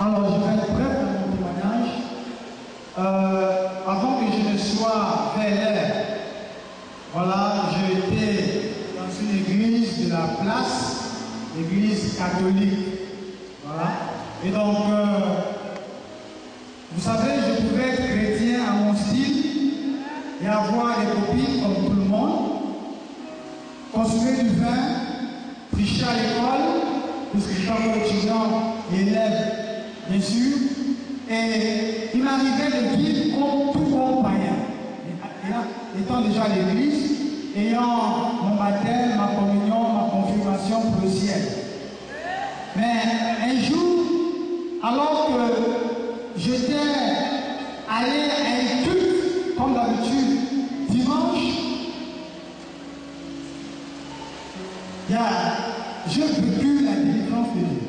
Alors, je vais être bref dans mon témoignage. Avant que je ne sois VLR, voilà, j'étais dans une église de la place, l'église catholique. Voilà. Et donc, vous savez, je pouvais être chrétien à mon style et avoir des copines comme tout le monde, consommer du vin, tricher à l'école, puisque j'étais encore étudiant et élève, bien sûr. Et il m'arrivait de vivre comme tout bon païen. Étant déjà à l'église, ayant mon baptême, ma communion, ma confirmation pour le ciel. Mais un jour, alors que j'étais allé à un culte, comme d'habitude, dimanche, j'ai vécu la délivrance de Dieu.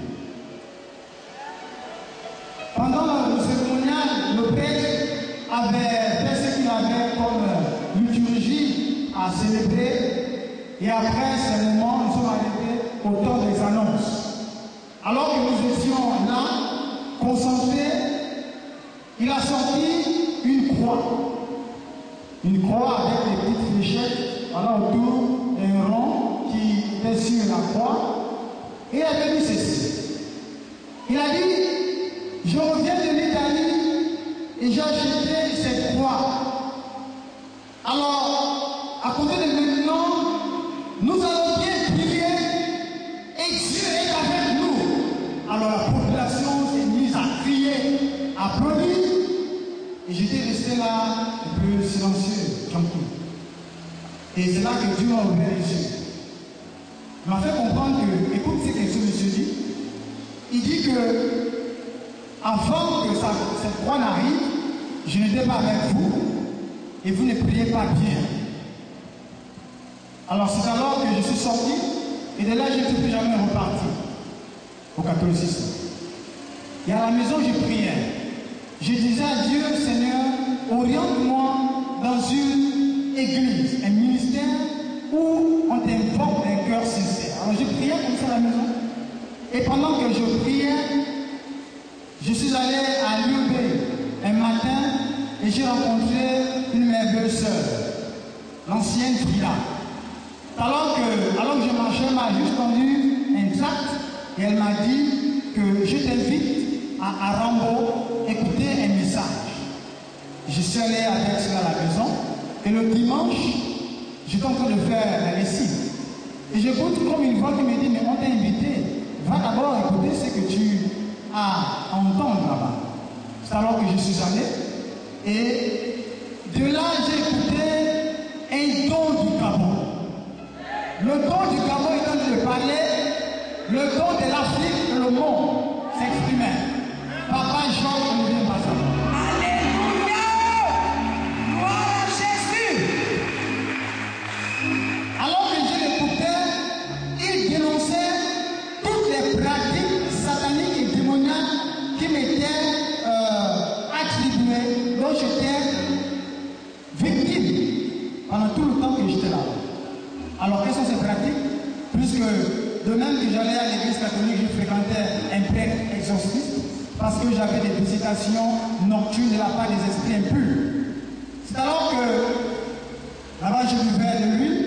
Pendant le cérémonial, le prêtre avait fait ce qu'il avait comme liturgie à célébrer. Et après ce moment, nous sommes arrivés au temps des annonces. Alors que nous étions là, concentrés, il a sorti une croix. Une croix avec des petites fléchettes, voilà, autour d'un rond qui était sur la croix. Et il avait dit ceci. Il a dit, je reviens de l'Italie et j'ai acheté cette croix. Alors, à côté de maintenant, nous allons bien prier et Dieu est avec nous. Alors la population s'est mise à crier, à applaudir. Et j'étais resté là un peu silencieux, tranquille. Et c'est là que Dieu m'a ouvert les yeux. Il m'a fait comprendre que, écoute ce que ce monsieur dit. Il dit que avant que cette croix n'arrive, je n'étais pas avec vous et vous ne priez pas bien. Alors c'est alors que je suis sorti et de là je ne suis plus jamais reparti au catholicisme. Et à la maison je priais. Je disais à Dieu, Seigneur, oriente-moi dans une église, un ministère où on t'invoque d'un cœur sincère. Alors je priais comme ça à la maison. Et pendant que je priais, je suis allé à l'UB un matin et j'ai rencontré une merveilleuse sœur, l'ancienne Frida. Alors que je marchais, elle m'a juste tendu un tract et elle m'a dit que je t'invite à Rambo écouter un message. Je suis allé avec cela à la maison et le dimanche, j'étais en train de faire la lessive. Et j'écoute comme une voix qui me dit, mais on t'a invité, va d'abord écouter ce que tu as à entendre là-bas. C'est alors que je suis allé et de là j'ai écouté un don du Gabon. Le don du Gabon est en train de parler, le don de l'Afrique et le monde s'exprimait. Papa Jean-Olivier Massam. Alléluia! Gloire à Jésus! Alors que je l'écoutais, il dénonçait toutes les pratiques sataniques et démoniaques qui m'étaient attribuées, dont j'étais victime pendant tout le temps que j'étais là. Alors quelles sont ces pratiques? Puisque de même que j'allais à l'église catholique, je fréquentais un prêtre exorciste parce que j'avais des visitations nocturnes de la part des esprits impurs. C'est alors que là-bas je buvais de l'huile,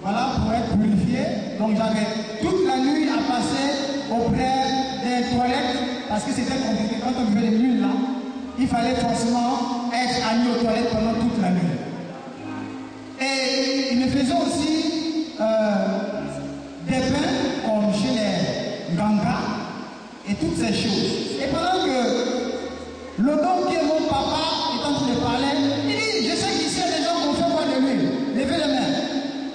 voilà, pour être purifié. Donc j'avais toute la nuit à passer auprès des toilettes parce que c'était compliqué. Quand on buvait de l'huile là, il fallait forcément être ami aux toilettes pendant toute la nuit. Et ils me faisaient aussi des bains comme chez les gangas et toutes ces choses. Et pendant que le don qui est mon papa est en train de parler, il dit, je sais qu'ici il y a des gens qui ont fait boire de l'huile. Levez les mains.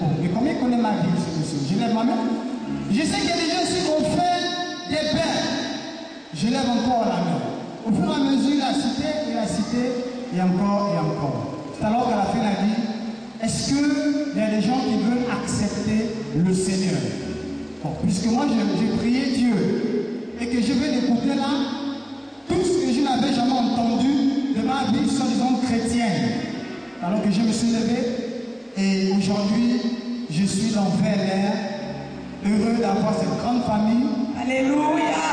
Bon, mais combien connaît ma vie, ce monsieur? Je lève ma main. Je sais qu'il y a des gens ici qui ont fait des bains. Je lève encore la main. Au fur et à mesure, il a cité, et encore, et encore. C'est alors qu'à la fin, il a dit, est-ce qu'il y a des gens qui veulent accepter le Seigneur? Bon, puisque moi, j'ai prié Dieu et que je vais l'écouter là, tout ce que je n'avais jamais entendu de ma vie, soi-disant chrétienne. Alors que je me suis levé et aujourd'hui, je suis dans VLR, heureux d'avoir cette grande famille. Alléluia!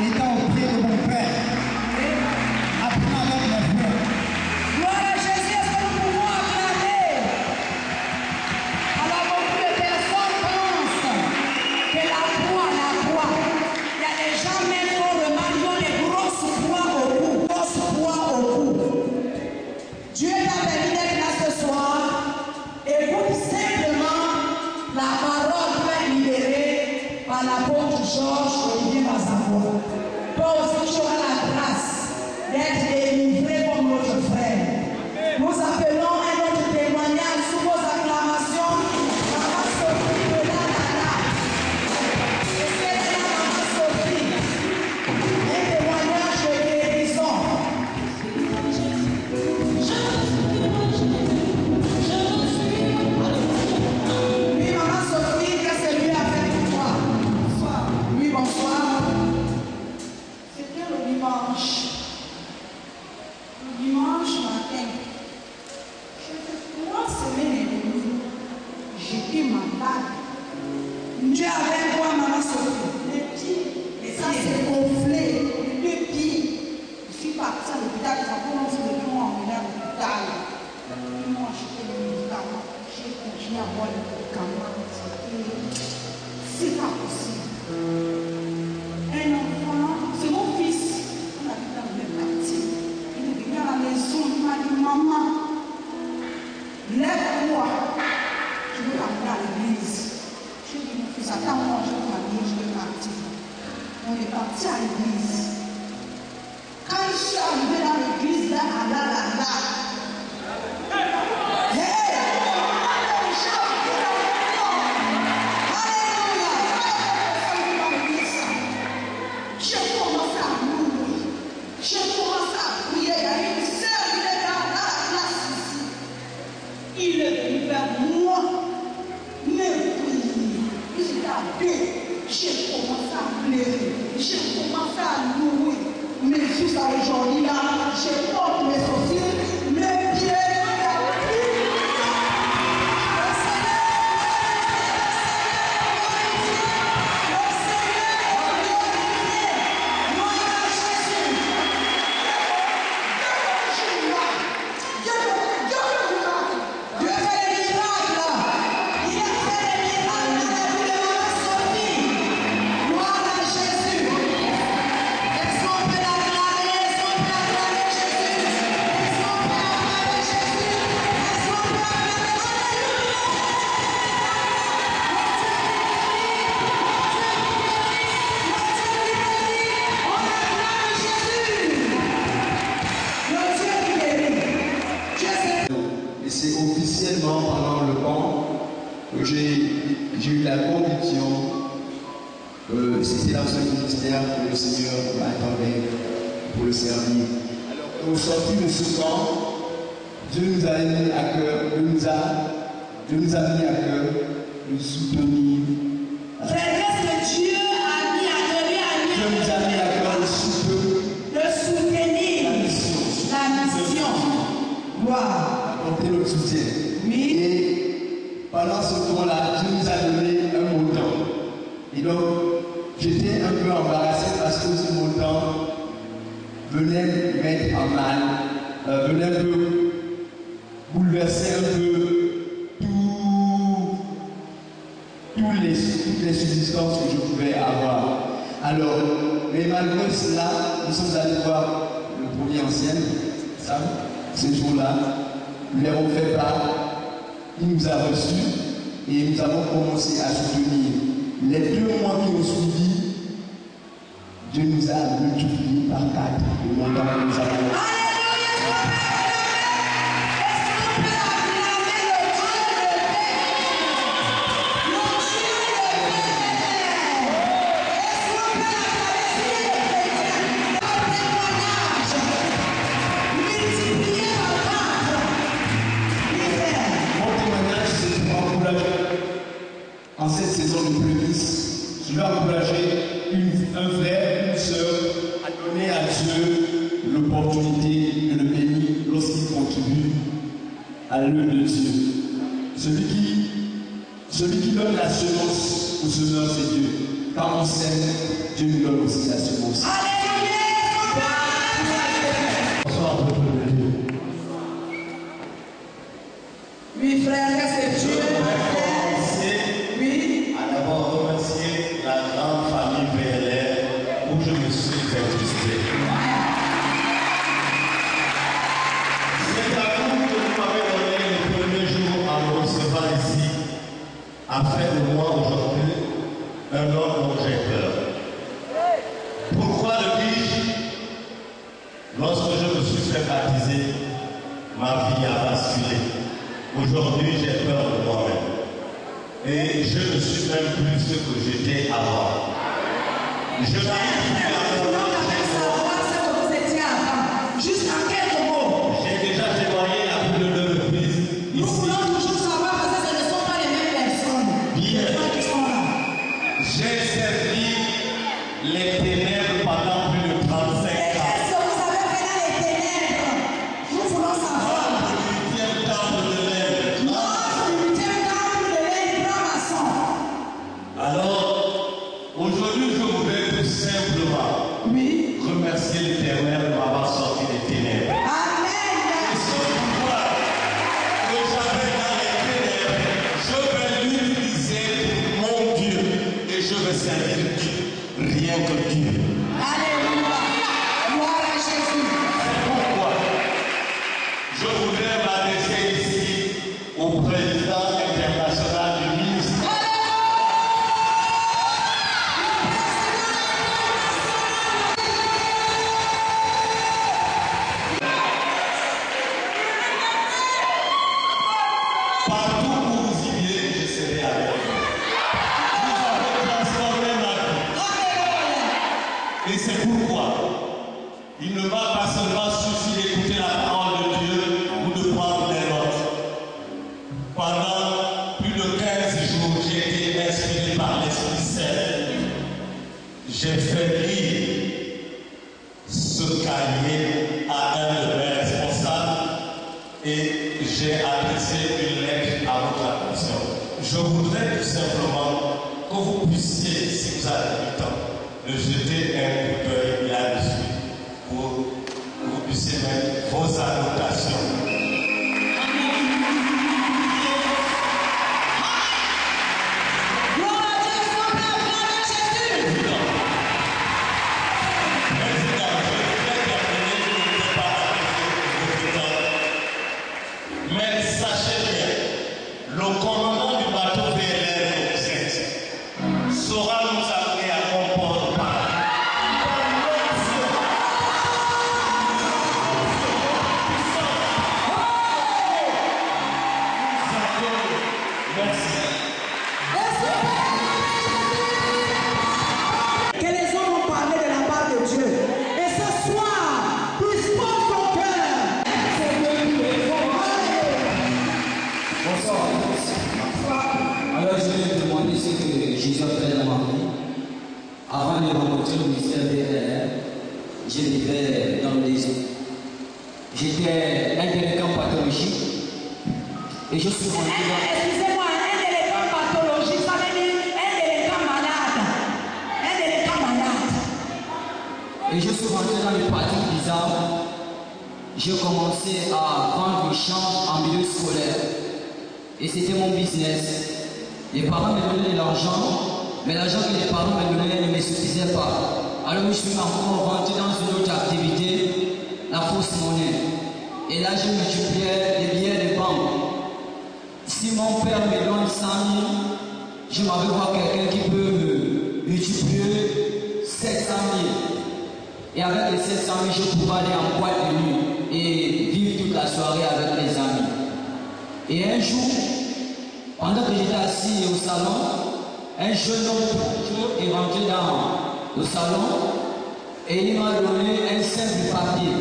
Étant au pied de mon Père. l'apôtre Georges Olivier Mazambo. Toi aussi, tu auras la grâce d'être délivré comme notre frère. Nous appelons un autre témoignage sous vos acclamations. Maman Sophie de la Nana. Et c'est la Maman Sophie. Un témoignage de guérison. Oui, Maman Sophie, qu'est-ce que lui a fait pour toi? Bonsoir. Oui, bonsoir. C'était le dimanche. Le dimanche matin. J'ai fait 3 semaines et demie. J'étais malade. Dieu avec moi, Maman Sophie. Les pieds, et ça s'est gonflé. Les 2 pieds. Je suis partie à l'hôpital. Ça commence le jour en venant à l'hôpital. Ils m'ont acheté des médicaments. J'ai continué à boire les médicaments. C'est pas possible. Un enfant, c'est mon fils. On habite dans le même quartier. Il est venu à la maison. Il m'a dit, maman, lève-toi. Je veux l'amener à l'église. J'ai dit, mon fils, attends-moi, je vais m'habiller, je vais partir. On est parti à l'église. Quand je suis arrivé dans l'église, là, il est venu vers moi, me prier. J'étais à deux. J'ai commencé à pleurer. J'ai commencé à louer. Mais jusqu'à aujourd'hui, là, je porte mes sourcils, mes pieds. Et c'est officiellement pendant le camp que j'ai eu la conviction que c'était dans ce ministère que le Seigneur m'attendait pour le servir. Alors, au sortir de ce camp, Dieu nous a mis à cœur, Dieu nous a mis à cœur de soutenir. Frère, qu'est-ce que Dieu a mis à cœur? Dieu nous a mis à cœur de soutenir la mission. Gloire. Apporter notre soutien. Oui. Et pendant ce temps-là, Dieu nous a donné un montant. Et donc, j'étais un peu embarrassé parce que ce montant venait me mettre en mal, venait un peu bouleverser un peu toutes les subsistances que je pouvais avoir. Alors, mais malgré cela, nous sommes allés voir le premier ancien, Sam, ce jour-là. Nous lui avons fait part, il nous a reçus et nous avons commencé à soutenir. Les 2 mois qui ont suivi, Dieu nous a multiplié par 4 le montant que nous avons. En cette saison de prémices, je vais encourager un frère, une soeur à donner à Dieu l'opportunité de le bénir lorsqu'il contribue à l'œuvre de Dieu. Celui qui donne la semence au semeur, c'est Dieu. Quand on sème, Dieu nous donne aussi la semence. Bonsoir, peuple de Dieu. Oui, frère, qu'est-ce que Dieu a fait? Oui. À d'abord remercier la grande famille PLR où je me suis existé. C'est à vous que vous m'avez donné le premier jour en me recevant ici, a fait de moi aujourd'hui un homme dont ma vie a basculé. Aujourd'hui, j'ai peur de moi-même. Et je ne suis même plus ce que j'étais avant. Je n'arrive plus à savoir ce que vous étiez avant. Juste en quelques mots. J'ai déjà témoigné à plus de 2 reprises ici. Nous voulons toujours savoir parce que ce ne sont pas les mêmes personnes. Bien. Qui sont là. J'ai servi les ténèbres pendant plus de 35 ans. Qu'est-ce que vous avez fait dans les ténèbres? Nous voulons savoir. Le 8e temple de l'aide. Non, le 8e temple de l'aide, franc-maçon. Alors, aujourd'hui, je voudrais tout simplement remercier l'Éternel de m'avoir sorti des ténèbres. Amen. Et ce pouvoir que j'avais dans les ténèbres, je vais l'utiliser pour mon Dieu. Et je vais servir Dieu, rien que Dieu. Alléluia. Gloire à Jésus. C'est pourquoi je voudrais m'adresser ici au président international du ministère. Partout où vous irez, je serai avec vous. Vous avez transformé ma vie. Et c'est pourquoi il ne m'a pas seulement suffi d'écouter la parole de Dieu ou de prendre des notes. Pendant plus de 15 jours, j'ai été inspiré par l'Esprit Saint. J'ai fait lire ce cahier à un de mes responsables et j'ai adressé une lettre à votre attention. Je voudrais tout simplement que vous puissiez, si vous avez du temps, de jeter un coup d'œil là-dessus pour que vous puissiez mettre vos annotations. Gloire à Dieu, son père, gloire à Jésus. Président, je vais terminer, je ne peux pas appeler votre temps. Mais sachez bien, le commandant du bateau VLR 7 saura nous amener à comprendre par Que les hommes ont parlé de la part de Dieu. Et ce soir, dispose ton cœur. C'est Dieu qui est fort. Bonsoir. Alors je vais vous demander ce que Jésus a fait dans ma vie. Avant de rencontrer le ministère VLR, je vivais dans le désert. J'étais un délinquant pathologique et je suis rentré dans... Excusez-moi, un délinquant pathologique, ça veut dire un délinquant malade. Un délinquant malade. Et je suis rentré dans les pratiques bizarres. J'ai commencé à vendre le champ en milieu scolaire. Et c'était mon business. Les parents me donnaient de l'argent, mais l'argent que les parents me donnaient ne me suffisait pas. Alors je suis encore rentré dans une autre activité, la fausse monnaie. Et là, je multipliais les billets de banque. Si mon père me donne 100 000, je m'avais voir quelqu'un qui peut me multiplier 700 000. Et avec les 700 000, je pouvais aller en boîte de nuit et vivre toute la soirée avec mes amis. Et un jour, pendant que j'étais assis au salon, un jeune homme est rentré dans le salon et il m'a donné un simple papier.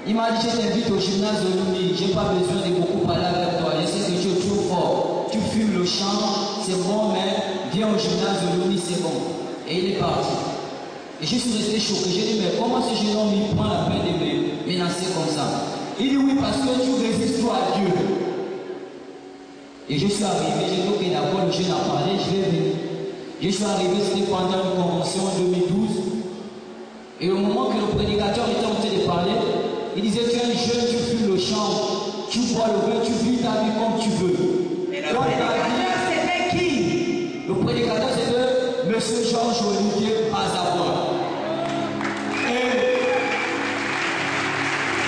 Il m'a dit, je t'invite au gymnase de Lumi, je n'ai pas besoin de beaucoup parler avec toi, je sais que tu es trop fort, tu fumes le champ, c'est bon, mais viens au gymnase de Lumi, c'est bon. Et il est parti. Et je suis resté choqué, j'ai dit, mais comment ce jeune homme il prend la peine de me menacer comme ça? Il dit, oui, parce que tu résistes toi à Dieu. Et je suis arrivé, j'ai dit, ok, d'accord, le jeune a parlé, je vais venir. Je suis arrivé, c'était pendant une convention en 2012. Et au moment que le prédicateur était en train de parler, il disait, tu es un jeune, tu fumes le champ, tu bois le vin, tu vis ta vie comme tu veux. Et le prédicateur, c'était qui? Le prédicateur, c'était M. Georges Olivier Bazavois. Et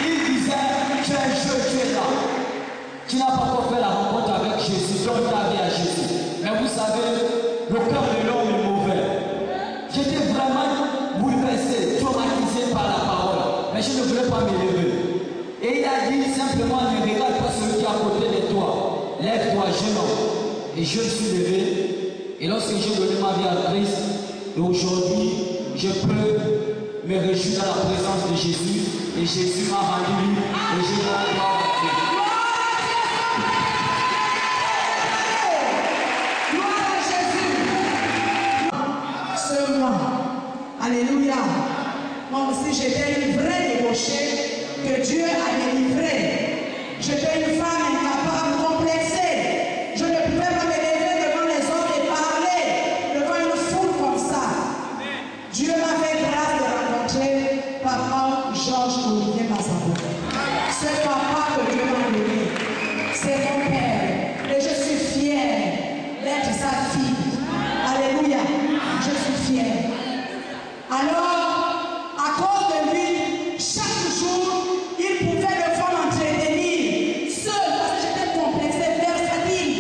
il disait, tu es un jeune, tu es là. Tu n'as pas encore fait la rencontre avec Jésus, donne ta vie à Jésus. Mais vous savez, le cœur de l'homme est mauvais. J'étais vraiment bouleversé, traumatisé par la parole. Mais je ne voulais pas m'élever. Et il a dit simplement, ne regarde pas celui qui est à côté de toi. Lève-toi, jeune homme. Et je me suis levé. Et lorsque j'ai donné ma vie à Christ, et aujourd'hui, je peux me réjouir dans la présence de Jésus. Et Jésus m'a rendu libre. Et je dois gloire à Dieu. Alléluia. Moi aussi, j'étais une vraie débauchée que Dieu a délivrée. J'étais une femme incapable, complexée. Je ne pouvais pas me lever devant les hommes et parler devant une foule comme ça. Dieu m'a fait grâce de rencontrer papa Georges-Olivier Massabo. Ce papa que Dieu m'a donné, c'est mon père. Et je suis fière d'être sa fille. Alléluia. Je suis fière. Alors, à cause de lui, chaque jour, il pouvait le faire m'entretenir seul parce que j'étais complexée, versatile.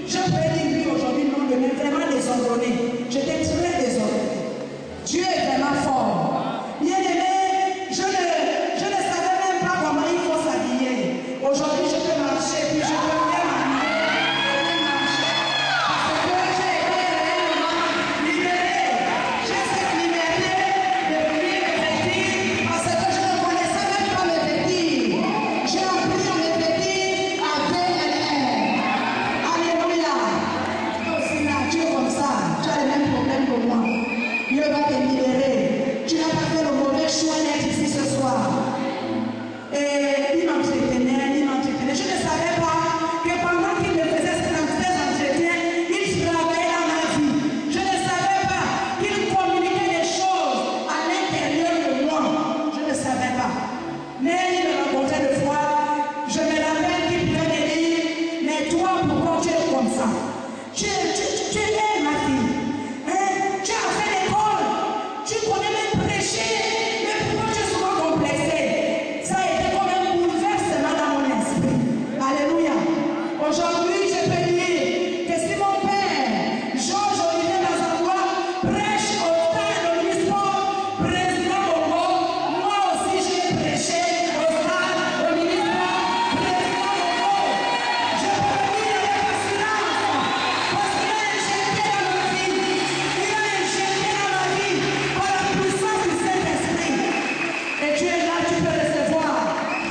Je peux dire lui aujourd'hui, non, de même vraiment désordonné. J'étais très désordonnée. Dieu est vraiment fort. Bien aimé, je ne savais même pas comment il faut s'habiller. Aujourd'hui, je peux marcher, puis je peux bien marcher. Parce que j'ai été réellement libérée. J'ai cette liberté de venir me vêtir parce que je ne connaissais même pas me vêtir. J'ai appris à me vêtir avec elle. Alléluia. Toi aussi là, tu es comme ça. Tu as les mêmes problèmes que moi. Dieu va te libérer. Tu n'as pas fait le mauvais choix d'être ici ce soir. Et il m'entretenait. Je ne savais pas que pendant qu'il me faisait ces entretiens, il travaillait dans ma vie. Je ne savais pas qu'il communiquait des choses à l'intérieur de moi. Je ne savais pas. Mais il me rencontrait de fois. Je me rappelle qu'il pouvait me dire, mais toi, pourquoi tu es comme ça? Tu es ma fille. Hein? Tu as fait l'école. Tu connais même prêcher. Mais pourquoi tu es souvent complexé? Ça a été comme un bouleversement dans mon esprit. Alléluia. Aujourd'hui, je peux dire que si mon père, Georges-Olivier Massabo, prêche au stade de l'histoire, président Bongo, moi aussi j'ai prêché au stade de l'histoire, président Bongo. Je peux le dire avec assurance, parce qu'il a injecté dans ma vie. Il a injecté dans ma vie par la puissance du Saint-Esprit. Et tu es là, tu peux recevoir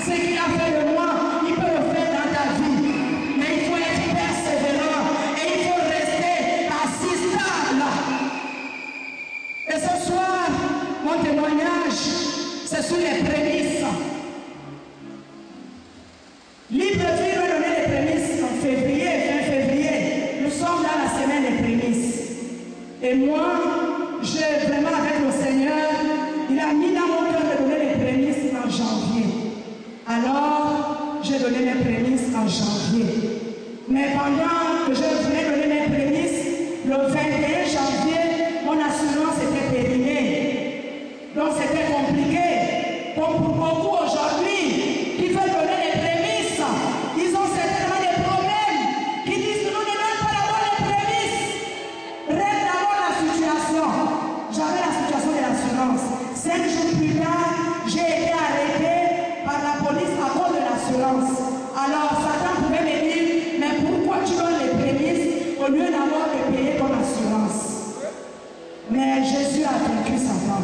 ce qu'il a fait de moi, il peut le faire dans ta vie. Mais il faut être persévérant et il faut rester assis stable. Et ce soir, mon témoignage, c'est sur les prémices. Libreville m'a donné les prémices en février, fin février. Nous sommes dans la semaine des prémices. Et moi, j'ai vraiment avec le Seigneur, il a mis dans mon cœur de donner les prémices en janvier. Alors, j'ai donné mes prémices en janvier. Mais pendant que je voulais donner mes prémices, le 21 janvier, mon assurance était périmée. Donc c'était compliqué. Comme pour beaucoup aujourd'hui qui veulent donner les prémices, ils ont certainement des problèmes, qui disent que nous ne donnons pas d'abord les prémices. Règle d'abord la situation. J'avais la situation de l'assurance. 5 jours plus tard, j'ai été arrêté par la police à cause de l'assurance. Alors Satan pouvait me dire, mais pourquoi tu donnes les prémices au lieu d'avoir de payer ton assurance? Mais Jésus a vaincu Satan.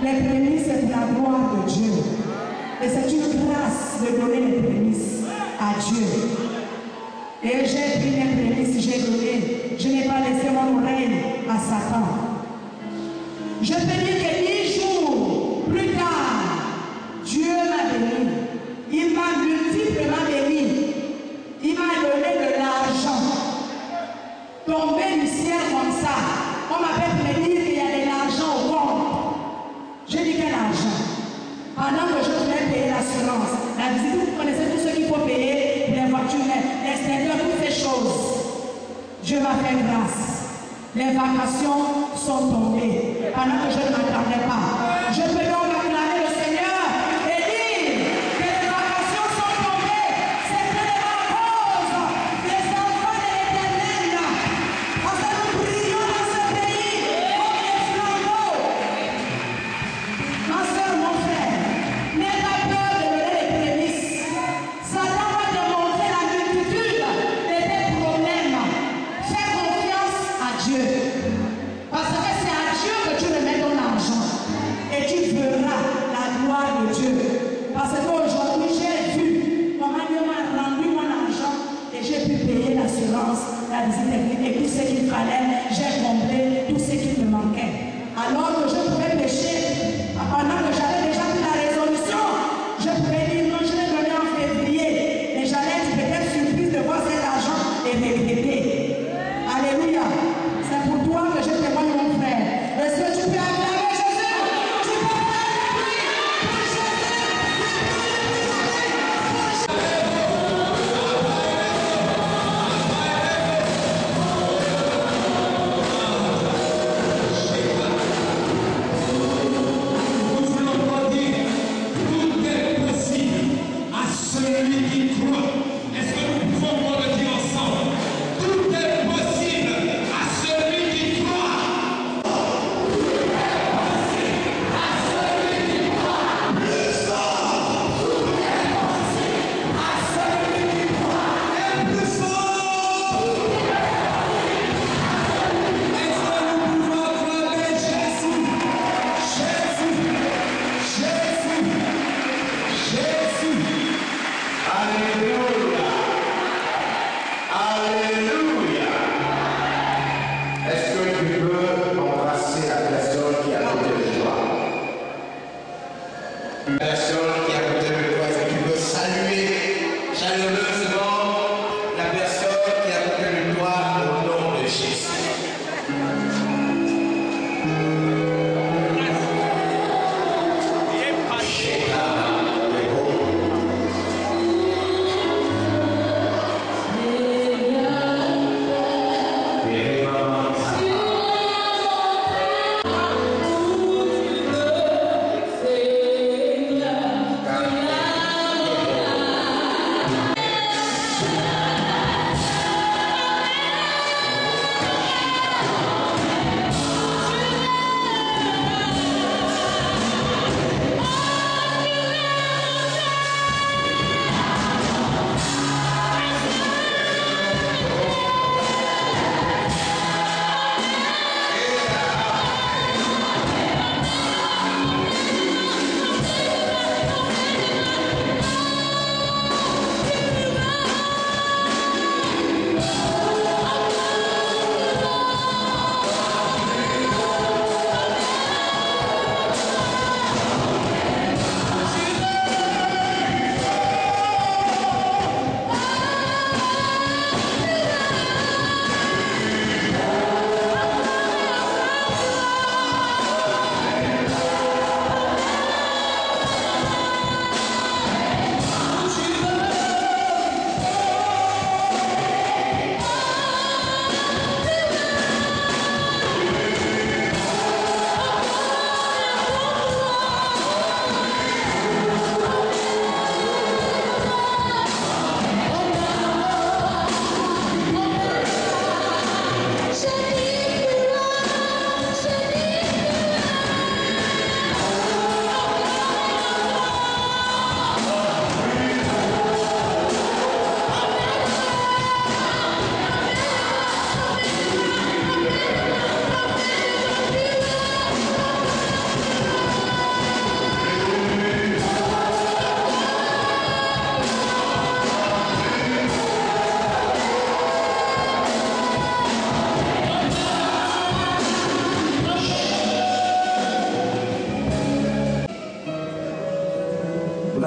Les prémices, c'est pour la gloire de Dieu. Et c'est une grâce de donner les prémices à Dieu. Et j'ai pris les prémices, j'ai donné. Je n'ai pas laissé mon oreille à Satan. Je peux dire que 10 jours plus tard, Dieu m'a béni. Il m'a multiplement béni. Il m'a donné de l'argent. Tombé du ciel comme ça. On m'appelle pour me dire qu'il y a de l'argent au compte. J'ai dit quel argent? Pendant que je voulais payer l'assurance, la visite, vous connaissez tout ce qu'il faut payer, les voitures, les extérieurs, toutes ces choses. Dieu m'a fait grâce. Les vacations sont tombées. Pendant que je ne m'attendais pas. Je peux donc acclamer le Seigneur et dire que les vacations sont tombées. C'est tellement à cause des enfants de l'Éternel. Parce que nous brillons dans ce pays comme des flambeaux. Ma soeur, mon frère, n'aie pas peur de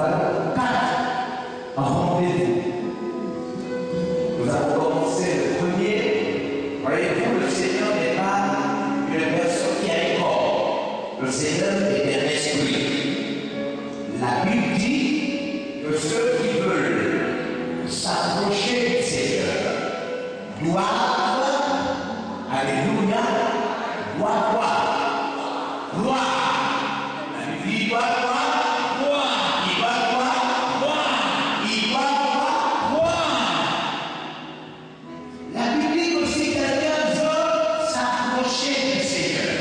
avons 4 rendez-vous. Nous avons commencé le premier. Voyez-vous, le Seigneur n'est pas une personne qui a un corps. Le Seigneur est un esprit. La Bible dit que ceux qui veulent s'approcher du Seigneur doivent, alléluia, doivent quoi? Gloire. La Bible dit doit quoi? Gloire. Il doit quoi? Gloire. Il doit quoi? Gloire. La Bible dit que si quelqu'un veut s'approcher du Seigneur,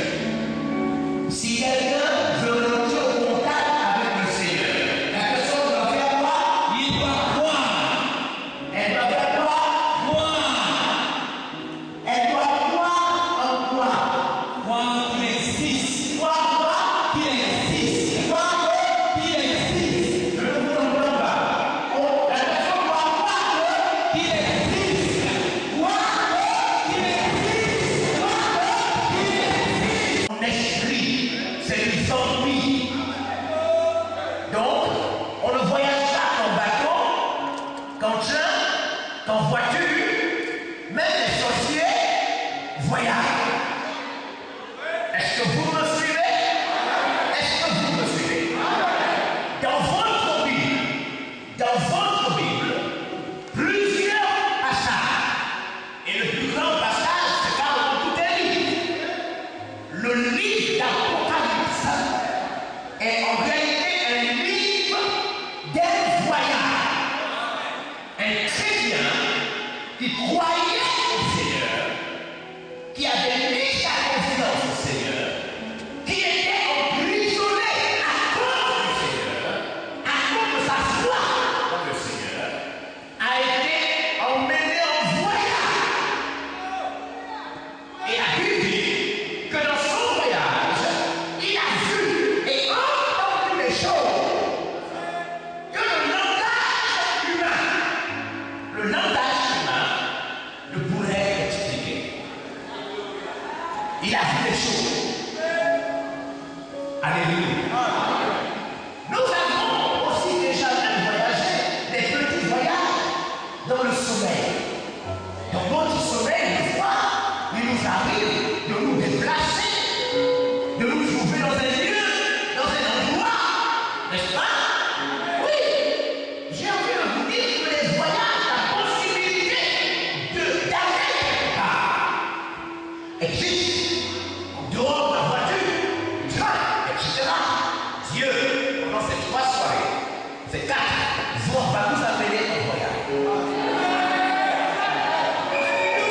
si quelqu'un veut rentrer au contact avec le Seigneur, la personne doit faire quoi? Il doit croire. Elle doit faire quoi? Croire. Elle doit croire en quoi? Croire qu'il existe. Croire qu'il existe. Croire qu'il existe. Je ne vous comprends pas. La personne doit croire qu'il existe. Croire qu'il existe. Croire qu'il existe. Mon esprit, c'est une zombie. Donc, on ne voyage pas qu'en bateau, qu'en train, qu'en voiture. Même les sorciers voyagent. Est-ce que vous me suivez? Est-ce que vous me suivez? Dans votre Bible, plusieurs passages. Et le plus grand passage, c'est là où tout est dit. Le livre d'Apocalypse est en réalité un livre d'un voyage. Un chrétien qui croyait au Seigneur, qui avait mis sa confiance au Seigneur, qui était emprisonné à cause du Seigneur, à cause de sa foi dans le Seigneur, a été emmené en voyage. Et la Bible dit que dans son voyage, il a vu et entendu des choses que le langage humain ne pourrait expliquer. Il a vu des choses. Alléluia. Nous avons aussi déjà même voyagé des petits voyages dans le sommeil. Dans notre sommeil, des fois, il nous arrive de nous déplacer, de nous trouver dans un lieu, dans un endroit, n'est-ce pas? Oui. J'ai envie de vous dire que les voyages, la possibilité d'aller quelque part existe. En dehors de la voiture, du train, etc. Dieu, pendant ces 3 soirées, ces 4, va nous amener en voyage.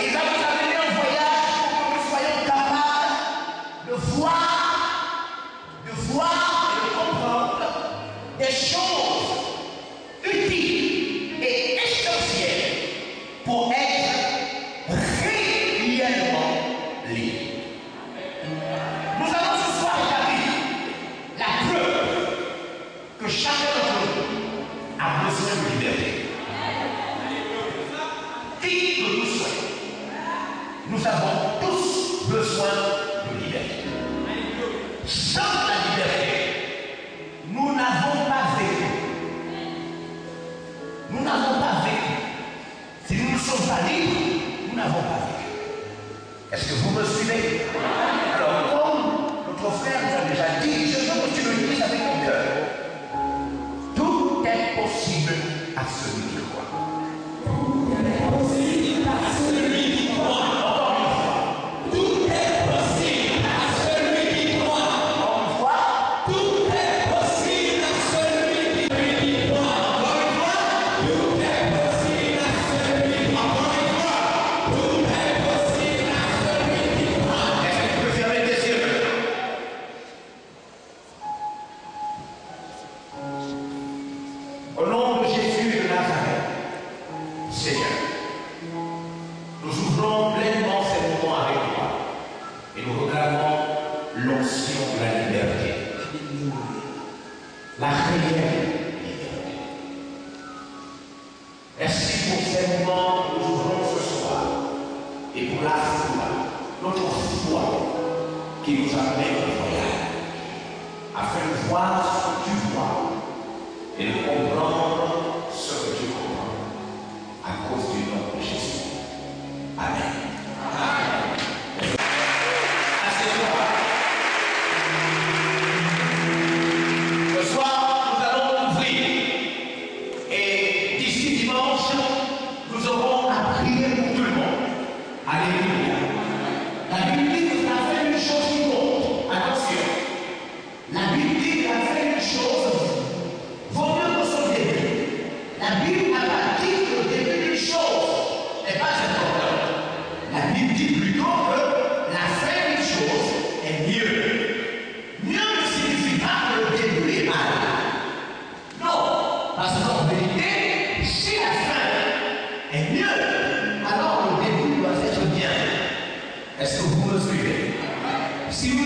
Il va nous amener en voyage pour que nous soyons capables de voir et de comprendre des choses utiles et essentielles pour être réellement libres. Nous allons ce soir établir la preuve que chacun d'entre nous a besoin de liberté. Qui que nous soyons, nous avons tous besoin de liberté. Sans la liberté, nous n'avons pas vécu. Nous n'avons pas vécu. Si nous ne sommes pas libres, nous n'avons pas vécu. Est-ce que vous me suivez? Alors, comme notre frère nous a déjà dit, je veux que tu le dises avec ton cœur. Tout est possible à celui qui croit. Tout est possible à celui qui croit. Encore une fois. Tout est possible à celui qui croit. Encore une fois. Tout est possible à celui qui croit. Encore une fois. Tout est possible à celui qui croit. Encore une fois. Tout est possible à celui qui croit. Est-ce que tu peux fermer tes yeux? Au nom de Jésus de Nazareth, Seigneur, nous ouvrons pleinement ces moments avec toi et nous réclamons l'onction de la liberté, la réelle liberté. Merci pour ces moments que nous ouvrons ce soir et pour la foi, notre foi qui nous amène au voyage, afin de voir ce que tu vois et de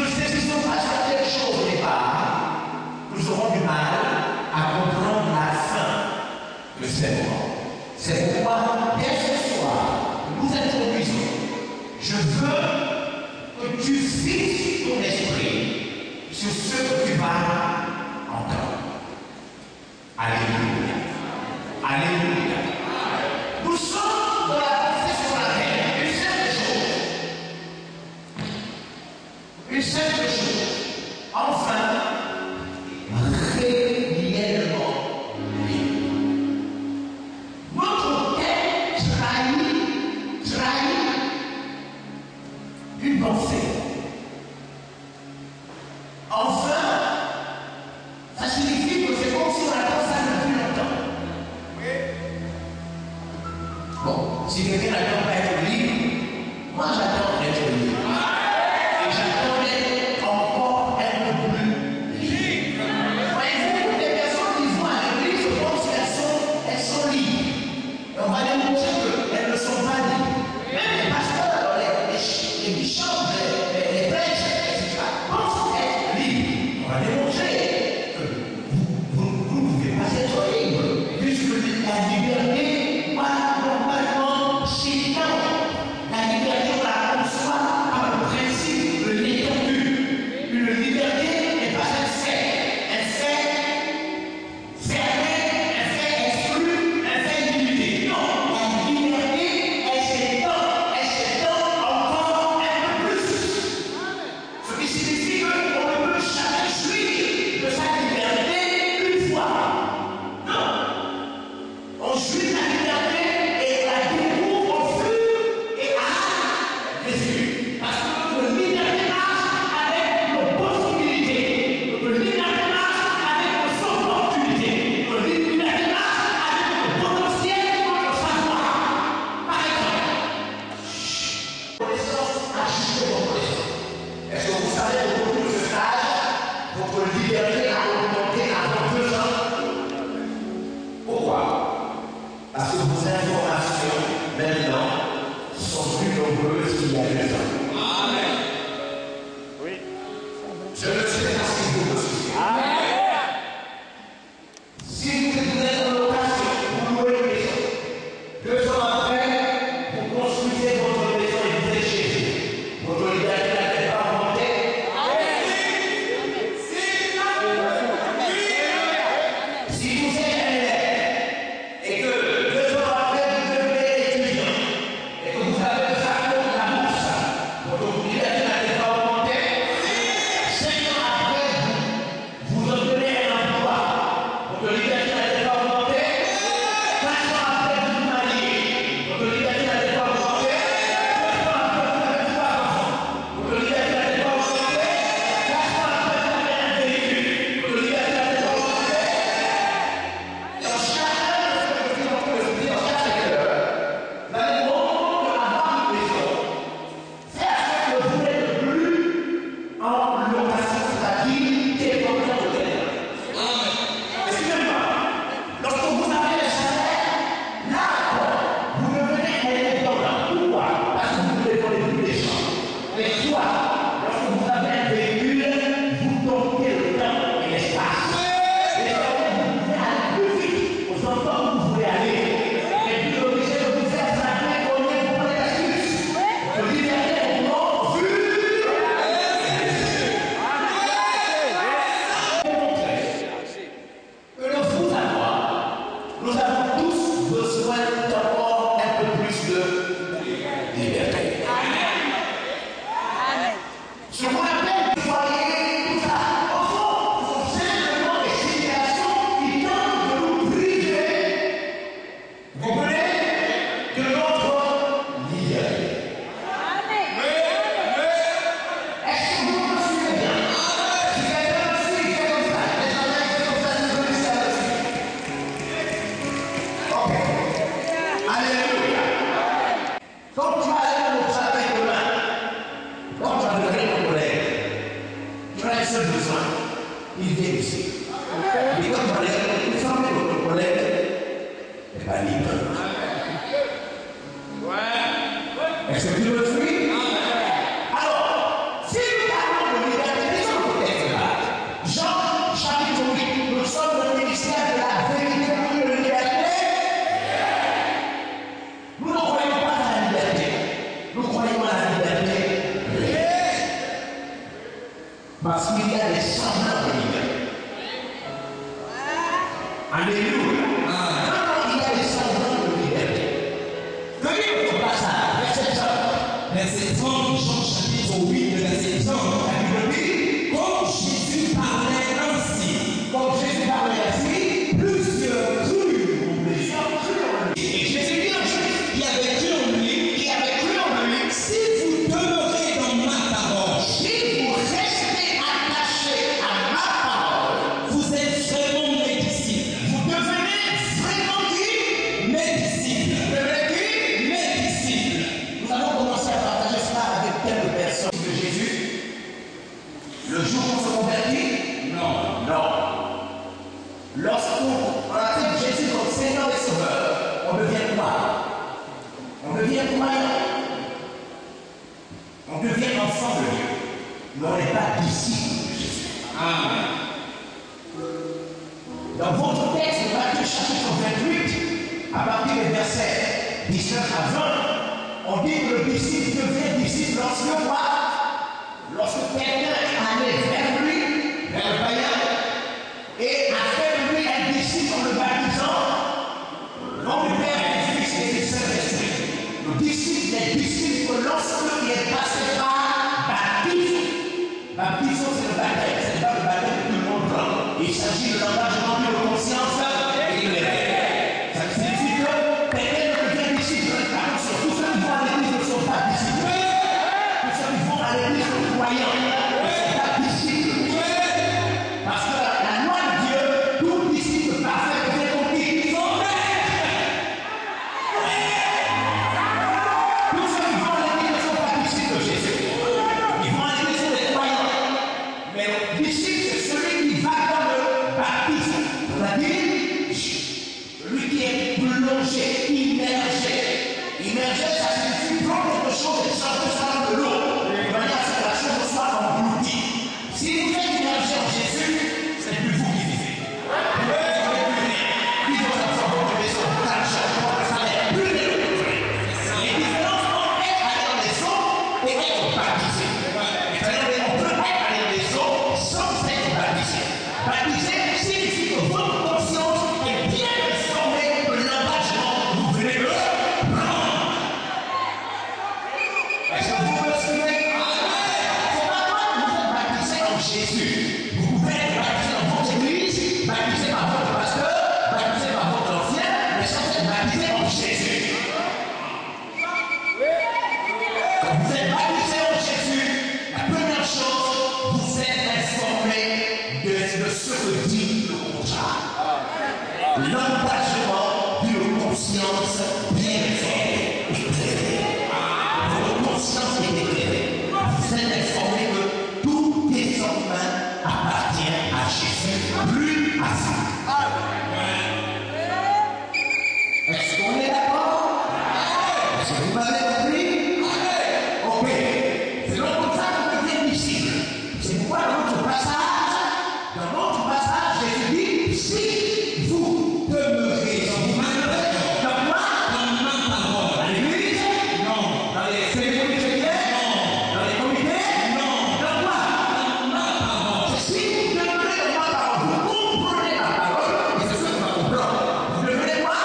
ne saisissons pas certaines choses au départ, nous aurons du mal à comprendre la fin de ces moments. C'est pourquoi, dès ce soir, nous introduisons. Je veux que tu fixes ton esprit sur ce que tu vas entendre. Alléluia. Alléluia. Nous sommes dans la confession solennelle. Une simple chose. Enfin, réellement libre. Notre tête trahit une pensée. Enfin, ça signifie que c'est comme si on attend ça depuis longtemps. Bon, si quelqu'un n'attend pas être libre, moi j'attends d'être libre. Et j'attendais encore un peu plus libre. Voyez-vous, les personnes qui vont à l'église, je pense qu'elles sont libres. Et on va démontrer qu'elles ne sont pas libres. Même les pasteurs, les bishops, les prêtres, etc., pensent être libres. On va démontrer que vous ne pouvez pas être libre, puisque la liberté va normalement s'étendre. La liberté, on la conçoit par le principe de l'étendue. Une liberté n'est pas un fait. Un fait fermé, un fait exclu, un fait limité. Non, la liberté, elle s'étend encore un peu plus. Ce qui signifie qu'on ne peut jamais jouir de sa liberté une fois. Non. On jouit de la liberté et la découvre au fur et à mesure. Parce que notre liberté marche avec nos possibilités. Notre liberté marche avec nos opportunités. Notre liberté marche avec notre potentiel, notre savoir. Par exemple, connaissance, ajuster vos connaissances. Est-ce que vous savez que pour ce stage, votre liberté a augmenté avant 2 ans? Pourquoi? Parce que vos informations, maintenant, sont plus nombreuses qu'il y a 2 ans. Amen. Oui. Je ne sais pas si vous me suivez. Amen. Si vous êtes en location, vous louez une maison. 2 ans après, vous construisez votre maison et vous êtes chez vous. Votre liberté n'a-t-elle pas augmenté? Si vous êtes un élève et que 2 ans après vous devenez étudiant et que vous avez de sa compte la bourse, votre liberté n'a-t-elle pas augmenté? 5 ans après vous obtenez un emploi, votre liberté n'a-t-elle pas augmenté? 4 ans après vous vous mariez, votre liberté n'a-t-elle pas augmenté? 2 ans après vous avez 3 enfants, votre liberté n'a-t-elle pas augmenté? 4 ans après vous avez un véhicule, votre liberté n'a-t-elle pas augmenté? Dans chacun de ce que je dis dans chaque secteur, vous allez comprendre qu'avoir une maison, c'est ce que vous n'êtes plus en location, c'est-à-dire dépendant de quelqu'un. Excusez-moi, lorsque vous avez le salaire, là encore, vous devenez indépendant. Pourquoi? Parce que vous ne dépendez plus des gens. Mais soit, lorsque vous avez un véhicule, vous domptez le temps et l'espace. Et donc, vous pouvez aller plus vite aux endroits où vous voulez aller. Et puis, obligé de vous faire frapper au lieu de prendre l'astuce. Votre liberté augmente au fur et à mesure. Que de vous à moi, nous avons tous besoin d'avoir un peu plus de liberté. Ce qu'on appelle le foyer, tout ça, au fond, sont simplement des situations qui tentent de nous priver, vous comprenez, de notre liberté. Est-ce que vous me suivez bien? Si quelqu'un me suit, c'est comme ça. Les gens c'est comme ça, c'est comme ça aussi. Ok. Alléluia. Quand tu vas aller au travail demain, quand tu vas devenir ton collègue, tu as un seul besoin. Il vient ici. Et quand tu vas aller, tu sens que votre collègue n'est pas libre. Est-ce que tu me suis? Alors, si nous parlons de liberté, Parce qu'il y a des semblants de liberté. Alléluia. Quand il y a des semblants de liberté. Venez au passage, verset 30. Verset 30, Jean chapitre 8, verset 30. La Bible dit, Comme Jésus parlait ainsi, comme Jésus parlait ainsi, plusieurs crurent en lui. et Jésus dit en Jésus, Qui avait cru en lui, qui avait cru en lui, si vous demeurez dans ma parole, si vous restez attachés à ma parole, vous êtes vraiment mes disciples. vous devenez vraiment qui? Mes disciples. Vous devenez qui? Mes disciples. Nous allons commencer à partager cela avec quelques personnes de Jésus. Le jour où on se convertit? Non. Non. Lorsqu'on accepte Jésus comme Seigneur et Sauveur, on devient quoi? On devient croyant. On devient enfant de Dieu. Mais on n'est pas disciple de Jésus. Amen. Dans votre texte de Matthieu chapitre 28, à partir des versets 19 à 20, on dit que le disciple devient disciple lorsque quoi? Lorsque quelqu'un est allé vers lui, vers le païen, et a fait de lui un disciple en le baptisant, nom du Père, du Fils et du Saint-Esprit. Le disciple est disciple lorsqu'il est passé par baptisme. Baptisme, c'est le baptême, c'est pas le baptême que tout le monde prend. Il s'agit de l'engagement de conscience et de l'éveil. Ça signifie que quelqu'un ne devient disciple. Attention, tous ceux qui vont à l'église ne sont pas disciples. Tous ceux qui vont à l'église sont croyants. Ne sont pas disciples. Parce que la loi de Dieu, tout disciple parfait devient conquis. Son maître. Tous ceux qui vont à l'église ne sont pas disciples de Jésus. Ils vont à l'église, sont des croyants. Mais le disciple, c'est celui qui va dans le baptisme. C'est-à-dire, celui qui est plongé, immergé. Immergé, ça signifie prendre quelque chose et sortir ça dans de l'eau. De manière à ce que la chose soit engloutie. Si vous êtes immergé en Jésus, c'est plus vous qui vivez. Plus vos enfants vont tomber sur le l'argent, votre salaire, plus de l'eau. Les différences entre être allé dans les eaux et être baptisé. On peut être allé dans les eaux sans être baptisé. Baptisé signifie que votre conscience est bien informée de l'engagement que vous venez de prendre. Est-ce que vous me suivez? C'est pas toi que vous êtes baptisé en Jésus. Vous pouvez être baptisé dans votre église, baptisé par votre pasteur, baptisé par votre ancien, mais sans être baptisé en Jésus. Quand vous êtes baptisé en Jésus, la première chose, vous êtes informé de ce que dit le contrat. L'engagement d'une conscience bien faite et éclairée. Votre conscience est éclairée. Vous êtes informé que tout désormais appartient à Jésus, plus à ça. Est-ce qu'on est d'accord? Est-ce que vous m'avez compris? Ok. C'est donc comme ça qu'on devient disciple. C'est pourquoi dans notre passage, Jésus dit, si vous demeurez dans ma parole, dans quoi? Dans ma parole. Dans l'église? Non. Dans les cérémonies chrétiennes? Non. Dans les comités? Non. Dans quoi? Dans ma parole. Si vous demeurez dans ma parole, vous comprenez ma parole, et c'est ce que tu vas comprendre. Vous devenez quoi?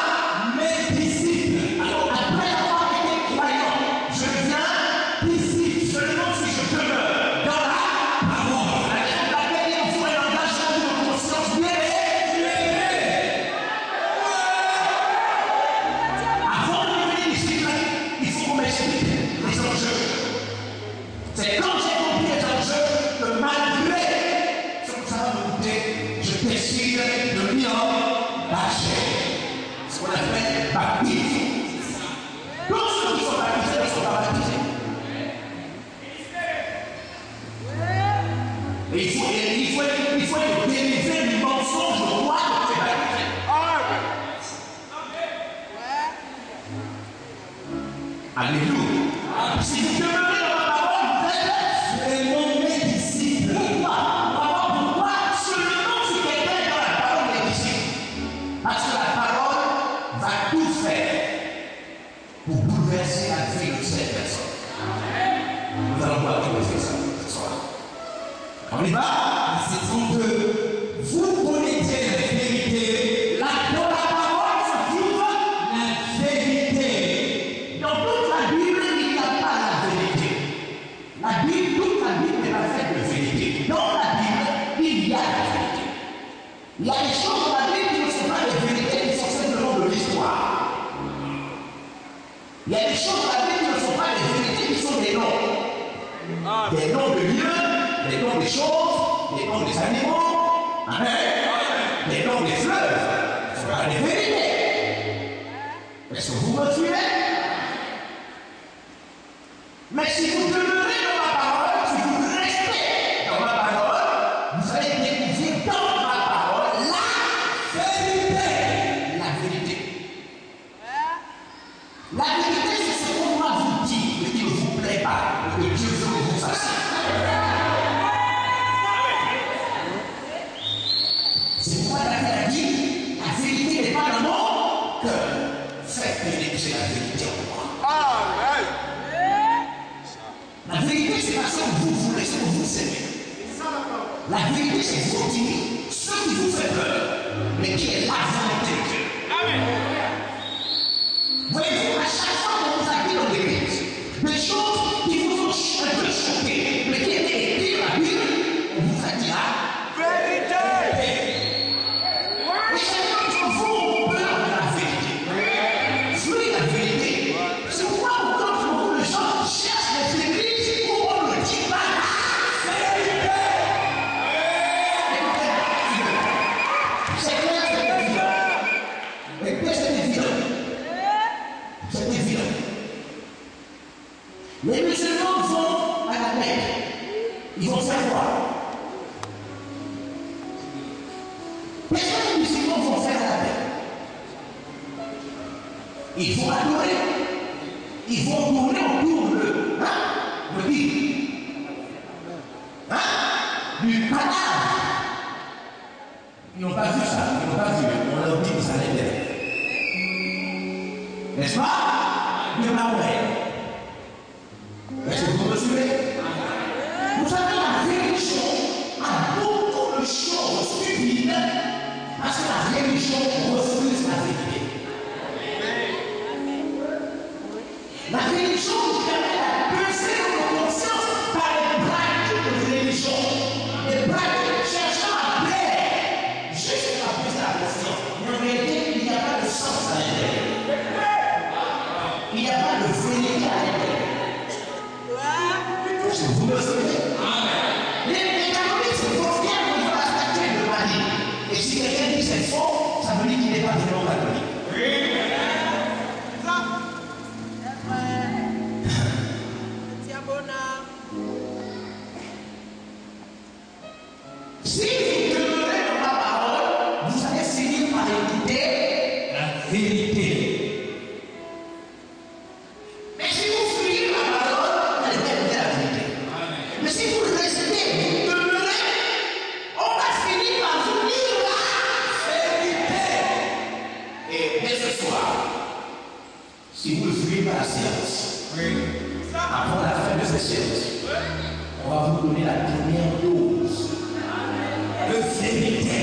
Mes disciples. Alors, après avoir été croyant, je deviens disciple seulement si je demeure dans la parole. La raison pour laquelle il faut un engagement de conscience bien éclairée. Avant de devenir disciple, il faut qu'on m'explique les enjeux. C'est quand j'ai compris les enjeux que malgré ce que ça va me coûter, je décide de m'y engager. Ce qu'on appelle baptisme. Tous ceux qui sont baptisés ne sont pas baptisés. Et il faut être délivré du mensonge au roi de te baptiser. Alléluia. Si vous demeurez dans ma parole, vous êtes Vraiment mes disciples. pourquoi seulement si quelqu'un est dans la parole des disciples? Parce que la parole va tout faire pour bouleverser la vie de cette personne. Nous allons voir tout le fait ça ce soir. On y va? C'est 32. Vous connaissez la vérité. La parole se trouve la vérité. Dans toute la Bible, il n'y a pas la vérité. La Bible, toute la Bible est pas faite de vérité. Dans la Bible, il y a la vérité. Il y a des choses dans la Bible qui ne sont pas des vérités, qui sont simplement de l'histoire. Il y a des choses dans la Bible qui ne sont pas des vérités, qui sont des noms. Des noms de lieux, des noms des choses, des noms des animaux, amen, des noms des fleuves. Ce ne sont pas des vérités. Est-ce que vous me suivez? Mais si vous demeurez dans ma parole, si vous restez dans ma parole, vous allez découvrir dans ma parole la vérité. La vérité. La vérité, c'est ce qu'on va vous dire, mais qui ne vous plaît pas, que Dieu veut que vous fassiez. C'est pourquoi David a dit, la vérité n'est pas dans mon cœur. Faites pénétrer la vérité en moi. La vérité, c'est pas ce que vous voulez, ce que vous aimez. La vérité, c'est vous dire ce qui vous fait peur, mais qui est la volonté de Dieu. Voyez-vous, à chaque fois qu'on vous a dit dans l'église, des choses qui vous ont un peu choqué, mais qui étaient écrites dans la Bible, on vous a dit la vérité. Et chacun d'entre vous ont peur de la vérité. Fuyez la vérité. C'est pourquoi beaucoup de gens cherchent les églises où on ne dit pas la vérité. C'est clair, c'est évident. Mais c'est évident. C'est évident. Les musulmans vont à la Mecque. Ils vont faire quoi? Qu'est-ce que les musulmans vont faire à la Mecque? Ils vont adorer. Ils vont tourner autour de qui? Du cadavre. Ils n'ont pas vu ça. Ils n'ont pas vu. On leur dit que ça allait bien. N'est-ce pas? De Mahomet. Est-ce que vous me suivez? Vous savez, la religion a beaucoup de choses stupides parce que la religion refuse la vérité. La religion vous permet de peser dans vos consciences par les pratiques de religion. Les pratiques cherchant à plaire, juste à peser la conscience. Mais en réalité, il n'y a pas de sens à l'intérieur. Il n'y a pas de vérité à l'intérieur. Vous me suivez? Les catholiques se font fiers devant la statue de Marie. Et si quelqu'un dit c'est faux, ça veut dire qu'il n'est pas vraiment catholique. Si vous demeurez dans ma parole, vous allez finir par écouter la vérité. Mais si vous fuyez ma parole, vous allez écouter la vérité. Mais si vous restez, vous demeurez, on va finir par vous dire la vérité. Et dès ce soir, si vous ne fuyez pas la séance, avant la fin de cette séance, on va vous donner la première dose de vérité.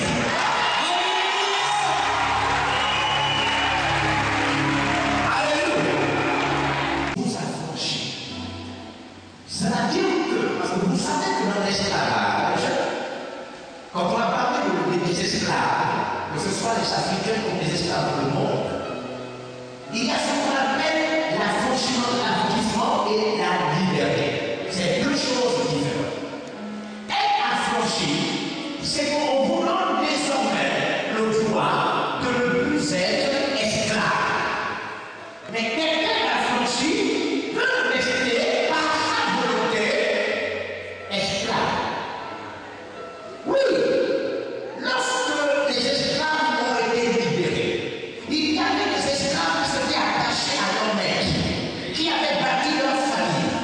Alléluia. Vous affranchissez. C'est-à-dire que, parce que vous savez que dans l'esclavage, quand on a parlé des esclaves, que ce soit les Africains ou les esclaves dans le monde, il y a ce qu'on appelle l'affranchissement et la liberté. C'est deux choses différentes. Être affranchi, c'est qu'on vous donne désormais le droit de ne plus être esclave. Mais quelqu'un affranchi peut rester par sa volonté esclave. Oui, lorsque les esclaves ont été libérés, il y avait des esclaves qui s'étaient attachés à leur maître, qui avaient bâti leur famille.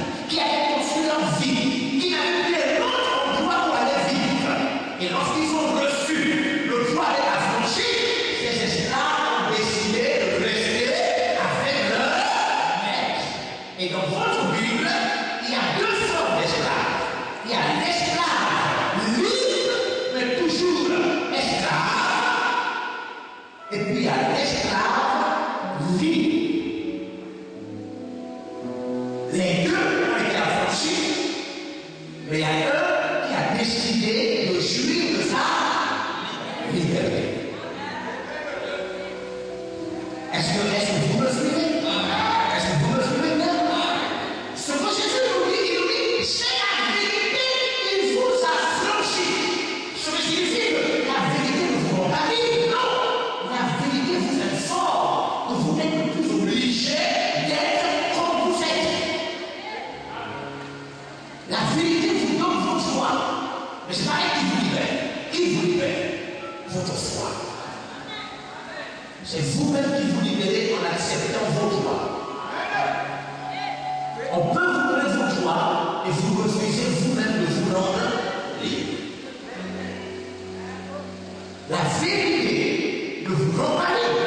décidé de jouir de sa liberté. Est-ce que vous me suivez? Est-ce que vous me suivez bien? Ce que Jésus nous dit, il nous dit, c'est la vérité, il vous a franchi. Ce qui signifie que la vérité ne vous rend pas libre. Non, la vérité vous fait fort, que vous n'êtes plus obligé d'être comme vous êtes. La vérité vous donne votre foi. Mais c'est pas elle qui vous libère. Qui vous libère? Votre foi. C'est vous-même qui vous libérez en acceptant vos joies. On peut vous donner vos joies et vous refusez vous-même de vous rendre libre. La vérité ne vous rend pas libre.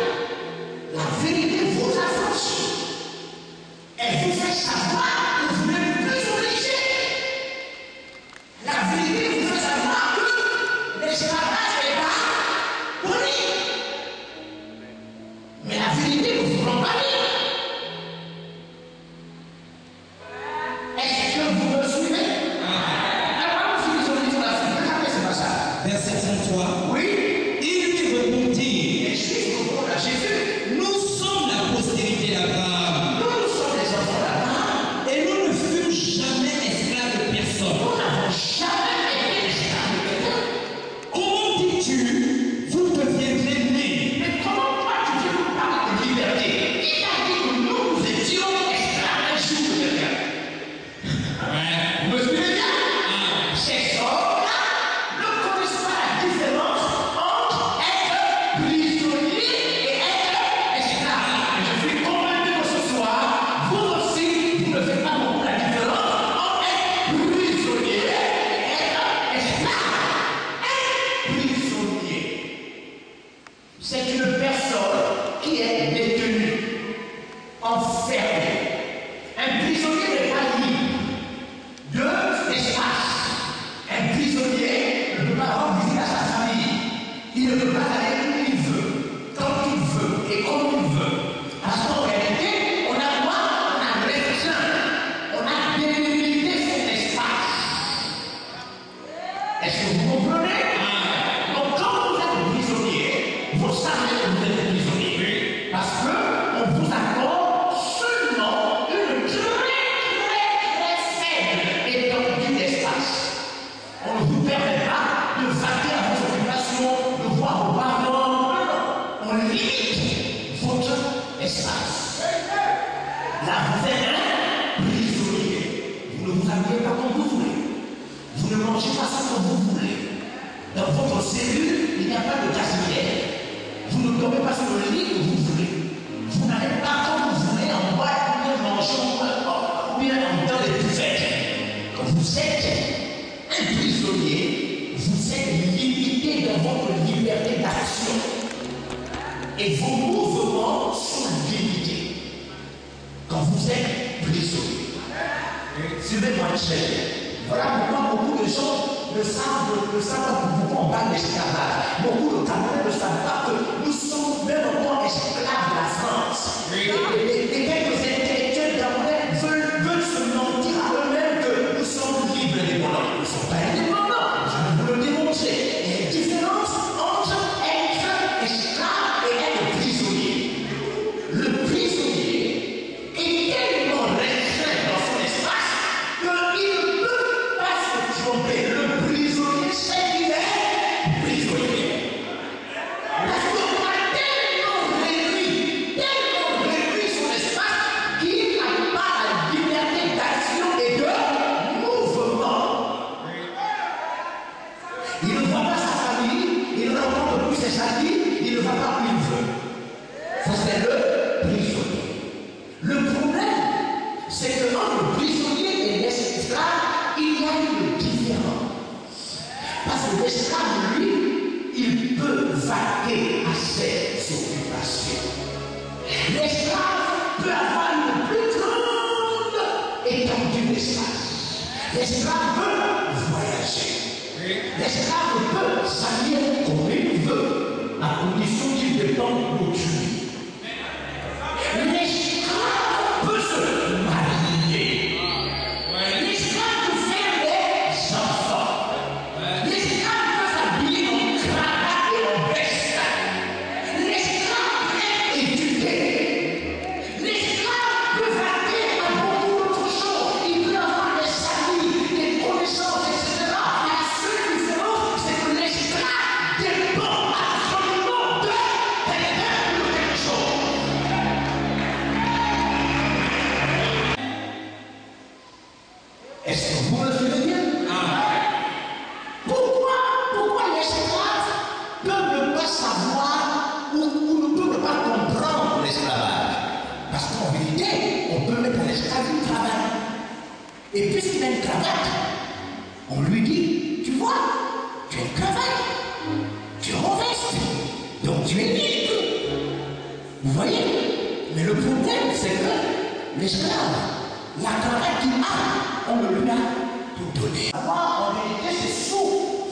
La vérité vous affranchit. Elle vous fait savoir que vous n'êtes plus obligé. La vérité vous fait savoir que l'esclavage n'est pas puni. Mais la vérité ne vous rend pas libre. Est-ce que vous me suivez? Alors, vous finissez au niveau de la suite. Regardez, c'est pas ça. Verset 33. Oui. Il lui répondit, Les Juifs répondent à Jésus. nous sommes la postérité d'Abraham, Nous sommes les enfants d'Abraham. et nous ne fûmes jamais esclaves de personne. Nous n'avons jamais été esclaves de quelqu'un. Comment dis-tu, vous deviendrez nés? Mais comment toi tu viens nous parler de liberté? Qui t'a dit que nous étions esclaves un jour de quelqu'un? Vous me suivez bien? Ces hommes-là ne connaissent pas la différence entre être prisonnier et être esclave. Et je suis convaincu que ce soir, vous aussi, vous ne faites pas beaucoup la différence entre être prisonnier et être esclave. Être prisonnier, c'est une personne qui est détenue, enfermée. Un prisonnier n'est pas libre d'espace. Un prisonnier ne peut pas rendre visite à sa famille. Il ne peut pas aller où il veut, quand il veut et comme il veut. Parce qu'en réalité, on a quoi? On a restreint. On a délimité cet espace. Est-ce que vous comprenez? Donc quand vous êtes prisonnier, vous savez que vous êtes prisonnier. Parce qu'on vous accorde seulement une très faible étendue d'espace. On ne vous permet pas de vaquer à vos occupations, de voir vos parents. Non. On limite votre espace. Là, vous êtes un prisonnier. Vous ne vous habillez pas comme vous voulez. Vous ne mangez pas ça comme vous voulez. Dans votre cellule, il n'y a pas de gazinière. Vous ne dormez pas sur le lit que vous voulez. Vous n'allez pas comme vous voulez en boîte, ou bien manger, ou bien dans les buffets. Quand vous êtes un prisonnier, vous êtes limité dans votre liberté d'action. Et vos mouvements sont limités. Quand vous êtes prisonnier. Suivez-moi très bien. Voilà pourquoi beaucoup de gens ne savent pas pourquoi on parle d'esclavage. Beaucoup de Camerounais ne savent pas que nous sommes même encore esclaves de la France. Et quelques intellectuels Camerounais veulent se mentir à eux-mêmes que nous sommes libres et indépendants. Nous ne sommes pas indépendants. Je vais vous le démontrer. Il y a une différence entre être esclave et être prisonnier. Le prisonnier est tellement restreint dans son espace qu'il ne peut pas se tromper. Le prisonnier sait qu'il est prisonnier. Parce qu'on a tellement réduit son espace qu'il n'a pas la liberté d'action et de mouvement. Il ne voit pas sa famille, il ne rencontre plus ses amis, il ne va pas où il veut. Ça c'est le prisonnier. Le problème, c'est que entre le prisonnier et l'esclave, il y a une différence. Parce que l'esclave, lui, il peut vaquer à ses occupations. L'esclave peut avoir une plus grande étendue d'espace. L'esclave peut voyager. L'esclave peut s'habiller comme il veut, à condition qu'il dépende d'autrui. L'esclave peut se marier. L'esclave peut faire des enfants. l'esclavage. Parce qu'en vérité, on peut mettre un esclave du travail. Et puisqu'il a une cravate, on lui dit, tu vois, tu as une cravate, tu es en veste, donc tu es libre. Vous voyez? Mais le problème, c'est que l'esclave, la cravate qu'il a, on le lui a tout donné. Moi, en vérité,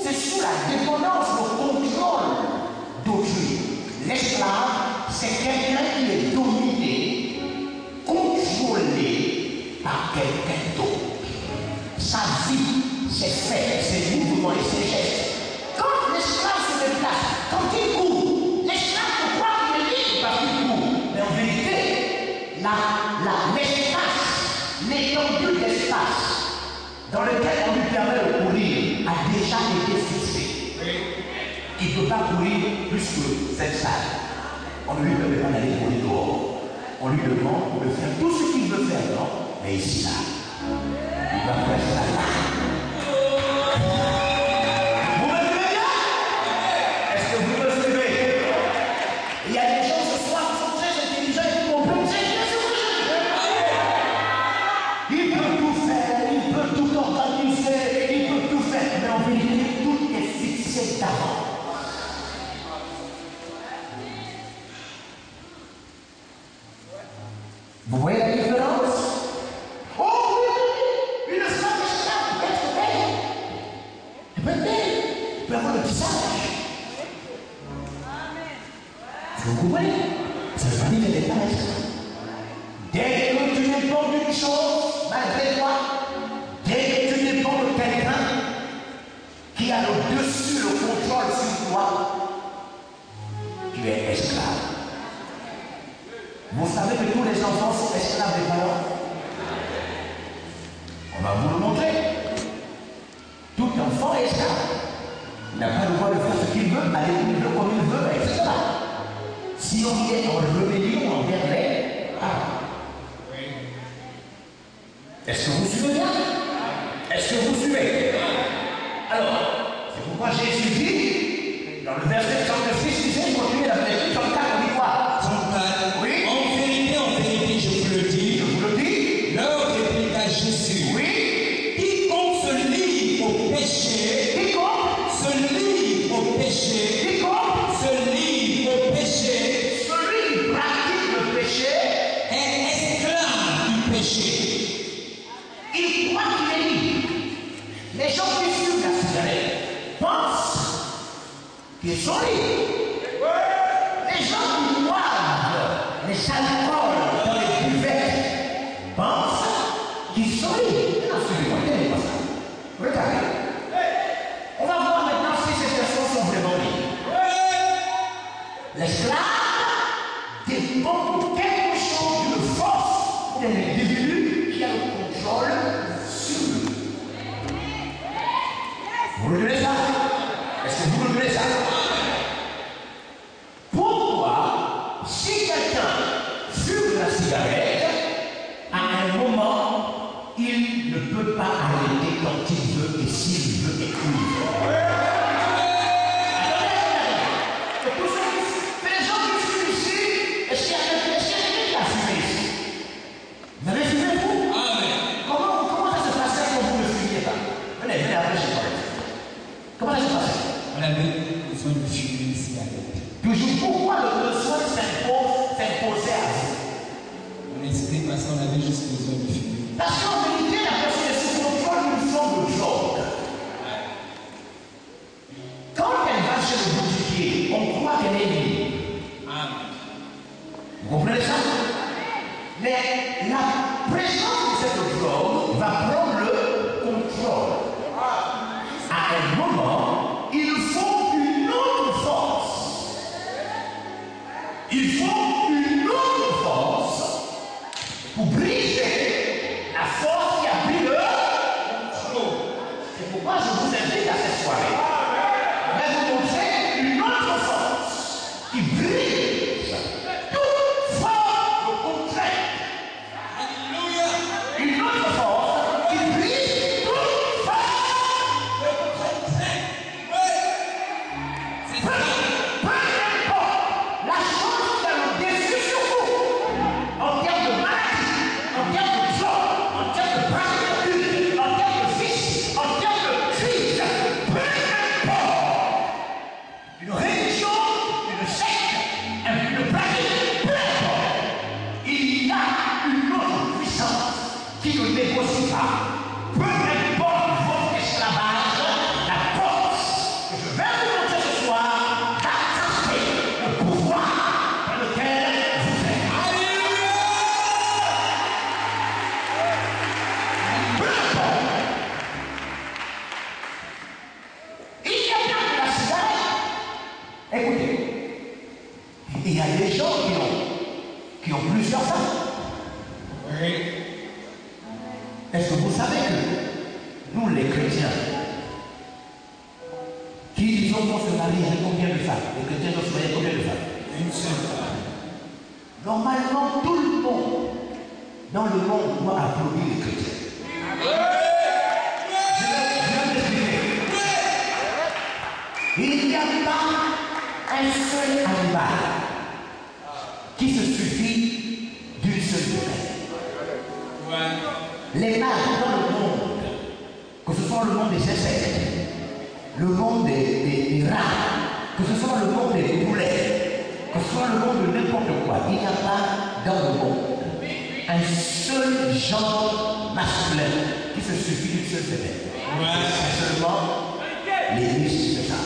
c'est sous la dépendance, le contrôle d'autrui. L'esclave, c'est quelqu'un qui est dominé, contrôlé par quelqu'un d'autre. Sa vie, ses faits, ses mouvements et ses gestes. Quand l'esclave se déplace, quand il court, l'esclave croit qu'il est libre parce qu'il court. Mais en vérité, l'espace, l'étendue d'espace dans lequel on lui permet de courir a déjà été fixé. Il ne peut pas courir plus que cette salle. On ne lui permet pas d'aller courir dehors. On lui demande de faire tout ce qu'il veut faire, non? Mais ici, là, il va faire ça là. Vous me suivez bien? Est-ce que vous me suivez? Il y a des gens ce soir qui sont très intelligents et qui comprennent très bien ce que je dis. Il peut tout faire, il peut tout organiser, il peut tout faire, mais en vérité, tout est fixé d'avant. Vous voyez la différence? Oh oui, une femme esclave peut être belle. Elle peut être belle. Elle peut avoir le visage. Vous comprenez? Ça veut pas dire qu'elle n'est pas esclave. Dès que tu dépends d'une chose, malgré toi, dès que tu dépends de quelqu'un qui a le dessus, le contrôle sur toi, tu es esclave. Vous savez que tous les enfants sont esclaves des parents. On va vous le montrer. Tout enfant est esclave. Il n'a pas le droit de faire ce qu'il veut, aller où il veut, comme il veut, etc. Si on est en rébellion envers les parents. Est-ce que vous suivez bien? Est-ce que vous suivez? Alors, c'est pourquoi Jésus dit, dans le verset 36, il dit, continuez la lecture, 34, on dit quoi? 34. Oui. En vérité, je vous le dis. Je vous le dis. Leur répliqua Jésus. Oui. Quiconque se lie au péché, Quiconque se lie au péché, se lie au péché, celui qui pratique le péché, est esclave du péché. il croit qu'il est libre. Les gens qui fument la cigarette pensent qu'ils sont libres. Les gens qui boivent les alcools dans les buvettes pensent qu'ils sont libres. Non, suivez-moi, tenez pas ça. Regardez. On va voir maintenant si ces personnes sont vraiment libres. L'esclave dépend de quelque chose, d'une force d'un individu qui a le contrôle sur lui. Vous regardez ça? Est-ce que vous regardez ça? Pourquoi, si quelqu'un fume la cigarette, à un moment, il ne peut pas arrêter quand il veut et s'il veut et où il veut? Et pour ceux les gens qui fument ici, est-ce qu'il y a quelqu'un qui a fumé ici? Vous avez fumé, vous? Comment ça se passait quand vous ne fumiez pas? Venez après, je parle. Comment ça se passait? On avait besoin de fumer une cigarette. Toujours, pourquoi le besoin s'imposait à vous? On n'hésitait pas, ça, on avait juste besoin de fumer. Parce qu'en vérité, la personne est sous contrôle d'une forme de drogue. Quand elle va chez le boutiquier, on croit qu'elle est libre. Vous comprenez ça? Mais la présence de cette drogue va prendre le contrôle. À un moment, il faut une autre force. Il faut une autre force pour briser la force qui a pris le contrôle. C'est pourquoi je vous invite à cette soirée. Je vais vous montrer une autre force qui brise toute force de contrainte. Une autre force qui brise toute force de contrainte. Et il y a des gens qui ont plusieurs femmes. Oui. Est-ce que vous savez que nous, les chrétiens, qui disons qu'on se marie avec combien de femmes? Les chrétiens doivent se marier avec combien de femmes? Une seule femme. Normalement, tout le monde dans le monde doit applaudir les chrétiens. Je vais m'expliquer. Il n'y a pas un seul animal qui se suffit d'une seule femelle. Ouais. Les mâles dans le monde, que ce soit le monde des insectes, le monde des rats, que ce soit le monde des poulets, que ce soit le monde de n'importe quoi, il n'y a pas dans le monde un seul genre masculin qui se suffit d'une seule femelle. Ouais. C'est seulement l'Église, c'est ça.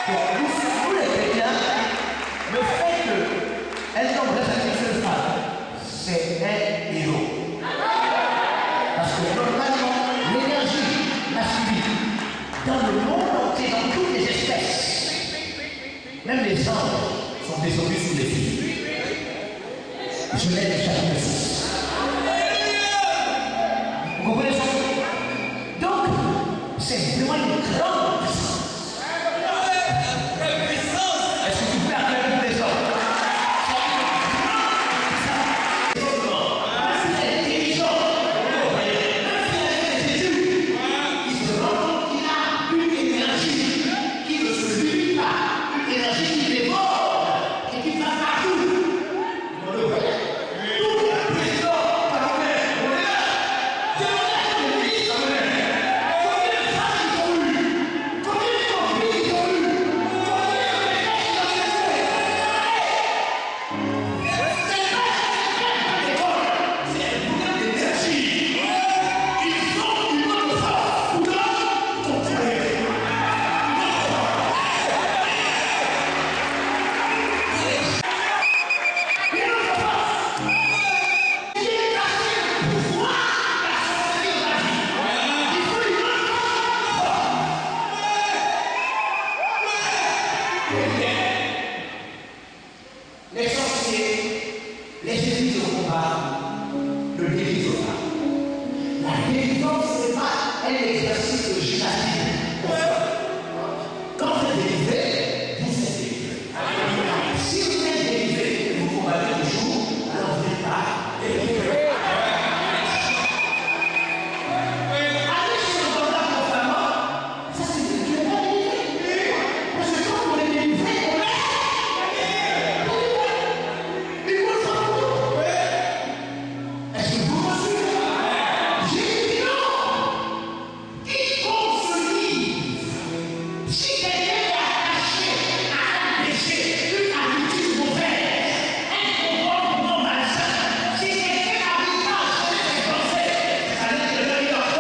Donc, nous les chrétiens, le fait qu'un homme reste avec une seule femme, c'est un héros. Parce que normalement, l'énergie masculine, dans le monde entier, dans toutes les espèces, même les anges sont descendus sous les filles. Genèse chapitre 6. Vous comprenez ça? Donc, c'est vraiment une grande puissance. Est-ce que tu peux acclamer pour les hommes? C'est intelligent. Il se rend compte qu'il a une énergie qui ne se limite pas, une énergie qui dévore et qui va partout. Vous le voyez? Tous les présidents parlementaires, on est là. C'est le ministre, on est là. Combien de femmes ils ont eu? Combien de conflits ils ont eu? Combien de défaites ils ont fait? C'est pas l'école, c'est un problème d'énergie. Ils ont une autre force pour contrôler. Les sorciers, les églises au combat, le délivrement. La délivrance, ce n'est pas un exercice de gymnastique. Quand vous êtes délivré, vous êtes délivré. Si vous êtes délivré et vous combattez toujours, alors vous n'êtes pas délivré. Aller chez le combat constamment, ça c'est que tu n'es pas délivré. Parce que quand on est délivré, on est. Il faut le savoir. Est-ce que vous me suivez? J'ai dit non. Quiconque se livre, si quelqu'un est attaché à un péché, une habitude mauvaise, un comportement malsain, si quelqu'un n'arrive pas à changer ses pensées, ça veut dire que le gars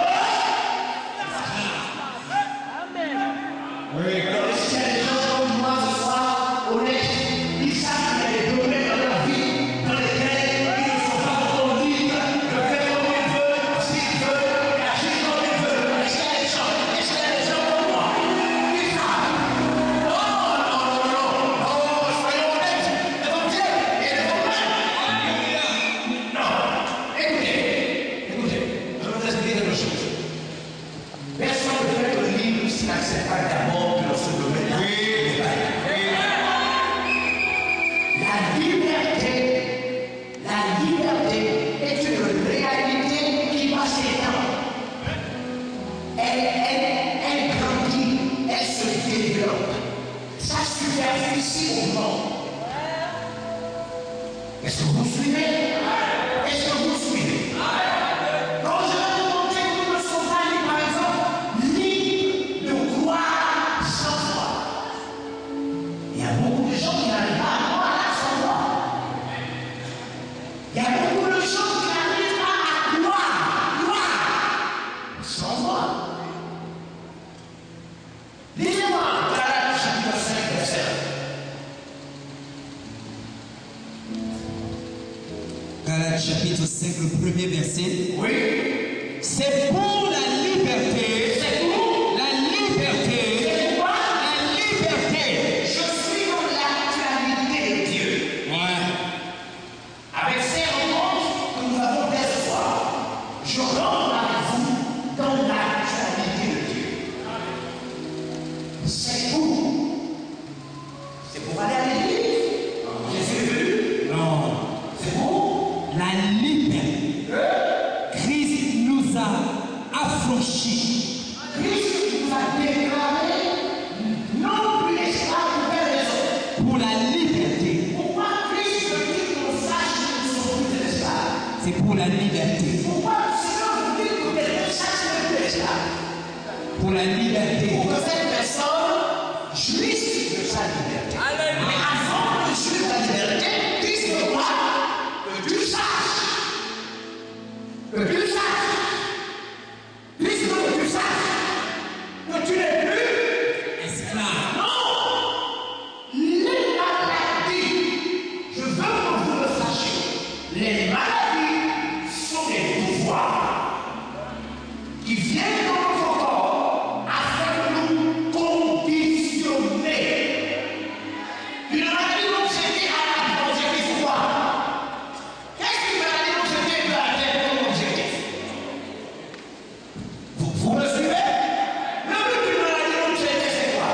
Oui. alors, si il y a des gens comme moi ce soir, honnêtes, ils savent qu'il y a des domaines dans leur vie dans lesquels ils ne sont pas encore libres de faire comme ils veulent, s'ils veulent, agir comme ils veulent. Est-ce qu'il y a des gens comme moi qui savent? Non, soyons honnêtes devant Dieu et devant nous. Non, écoutez, je vais vous expliquer quelque chose. Personne ne peut être libre s'il n'accepte pas d'abord que dans ce domaine-là, il n'est pas libre. La liberté est une réalité qui va s'étendre. Elle grandit, elle se développe. Sa superficie augmente. Est-ce que vous suivez? Est-ce que vous suivez? Quand je vais vous montrer que nous ne sommes pas libres, par exemple, libres de croire sans foi. Il y a beaucoup de gens qui n'arrivent pas à croire sans foi. Il y a beaucoup de gens qui n'arrivent pas à croire sans foi. Lisez-moi Galates chapitre 5, verset 1. Galates chapitre 5, le premier verset. Oui. C'est pour la liberté. C'est pour La liberté. C'est quoi? La liberté. Je suis dans C'est pour aller à l'église. Jésus est venu. Non. C'est pour La liberté. Christ nous a affranchis. Christ nous a déclaré non plus esclaves pour quelle raison? Pour la liberté. Pourquoi Christ veut qu'on sache que nous sommes plus des esclaves? C'est pour la liberté. Pourquoi sinon vous dites que quelqu'un sache que nous sommes des esclaves? Pour la liberté. Pour que cette personne jouisse de sa liberté. Mais avant de jouir de la liberté, Christ veut quoi? Que tu saches. Que tu saches. Christ veut que tu saches que tu n'es plus Esclave. non! Les maladies, je veux que vous le sachiez, les maladies sont des pouvoirs qui viennent dans notre corps afin de nous conditionner. Une maladie d'objectif à l'objectif ou quoi? Qu'est-ce qu'une maladie d'objectif peut atteindre comme objectif? Vous me suivez? Le but d'une maladie d'objectif, c'est quoi?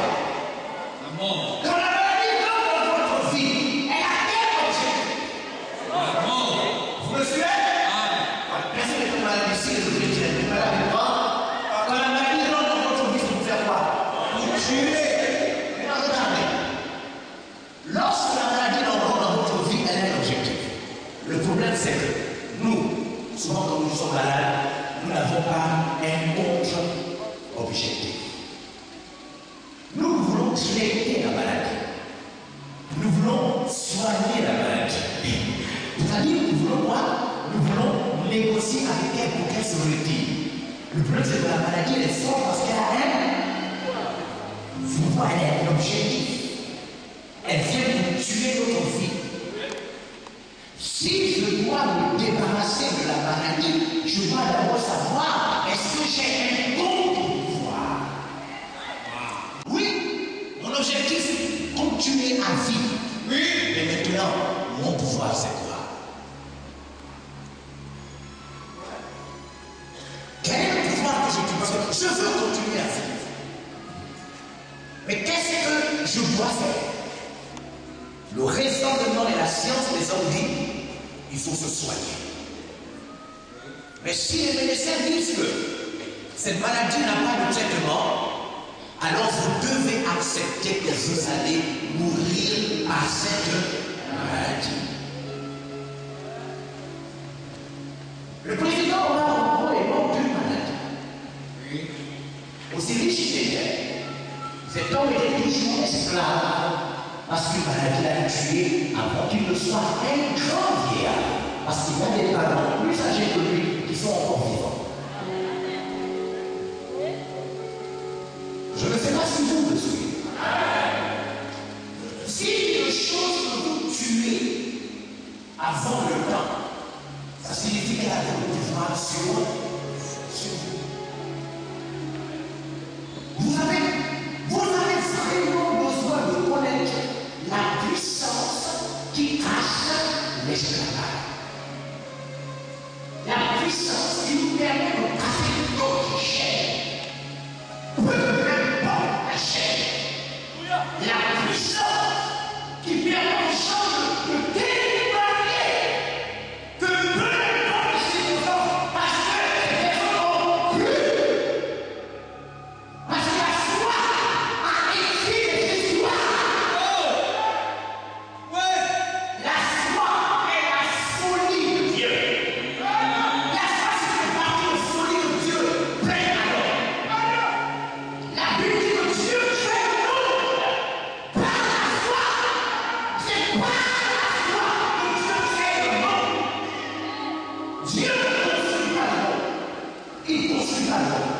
La mort. Quand la maladie entre dans votre vie, elle a quel objectif? La mort. Vous me suivez? Personne n'est malade ici, les autres chrétiens. Les malades, quand la maladie rentre dans votre vie, c'est pour faire quoi? Pour tuer. Mais regardez. Lorsque la maladie rentre dans votre vie, elle a un objectif. Le problème, c'est que nous, souvent quand nous sommes malades, nous n'avons pas un autre objectif. Nous voulons traiter la maladie. Nous voulons soigner la maladie. C'est-à-dire, nous voulons quoi? Nous voulons négocier avec elle pour qu'elle se retire. Le problème, c'est que la maladie, elle est forte parce qu'elle a un. Vous voyez, elle a un objectif. Elle vient pour tuer notre vie. Si je dois me débarrasser de la maladie, je dois d'abord savoir est-ce que j'ai un contre-pouvoir? Oui, mon objectif, continuer à vivre. Oui, mais maintenant, mon pouvoir, c'est quoi? Quel est le pouvoir que je dois faire? Je veux continuer à vivre. Mais qu'est-ce que je dois faire? Le raisonnement et la science les ont dit, il faut se soigner. Mais si les médecins disent que cette maladie n'a pas de traitement, alors vous devez accepter que vous allez mourir par cette maladie. Le président Obama est mort d'une maladie. Aussi riche qu'il était, cet homme était richement esclave parce qu'une maladie l'a tué avant qu'il ne soit un grand vieillard. Parce qu'il y a des parents plus âgés que lui qui sont encore vivants. Je ne sais pas si vous me suivez. Si une chose que vous tuez avant le temps, ça signifie qu'elle a le pouvoir sur vous. Vous avez vraiment besoin de connaître la puissance qui cache l'esclavage. La puissance qui nous permet de casser toute chaîne. Peu importe la chaîne. La puissance qui permet aux gens de délibérer. Que peu importe les circonstances, parce que les personnes ont cru. Parce que la foi a écrit les histoires. La foi est la folie de Dieu. La foi, c'est une partie de folie de Dieu. Plein alors. La Bible dit que Dieu crée le monde par la foi. C'est par la foi que Dieu crée le monde. Dieu ne construit pas le monde. Il construit pas le monde.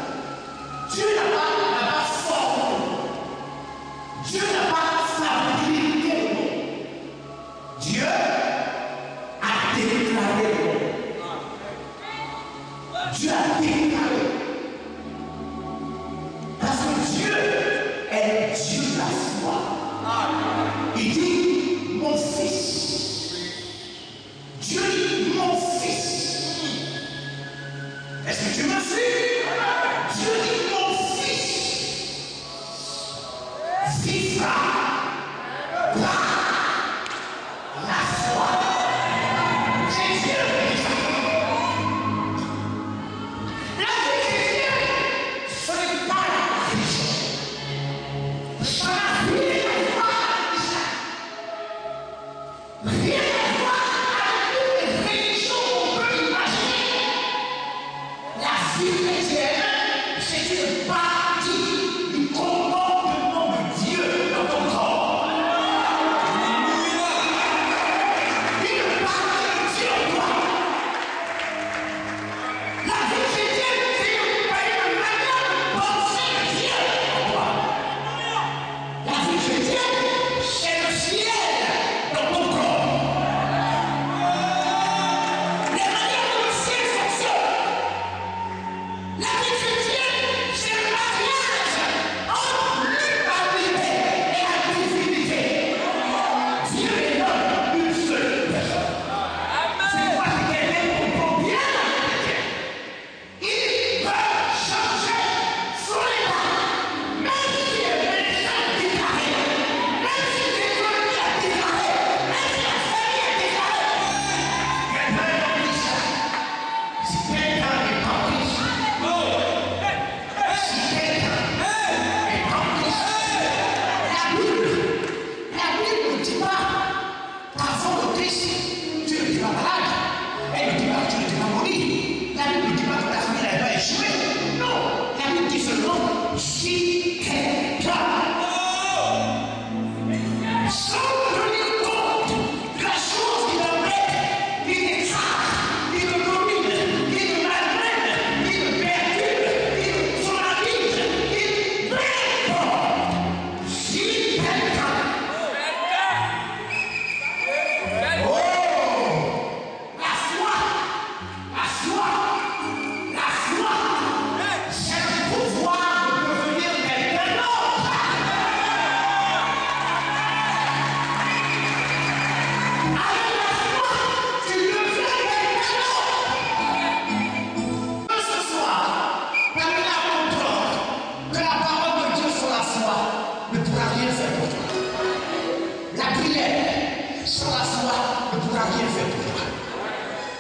Dieu n'a pas formé le monde. Dieu n'a pas fabriqué le monde. Dieu a déclaré le monde. Dieu a déclaré. Parce que Dieu est Dieu de la foi. Il dit, mon fils. Dieu dit, mon fils. Est-ce que tu me suis? Dieu dit, mon fils.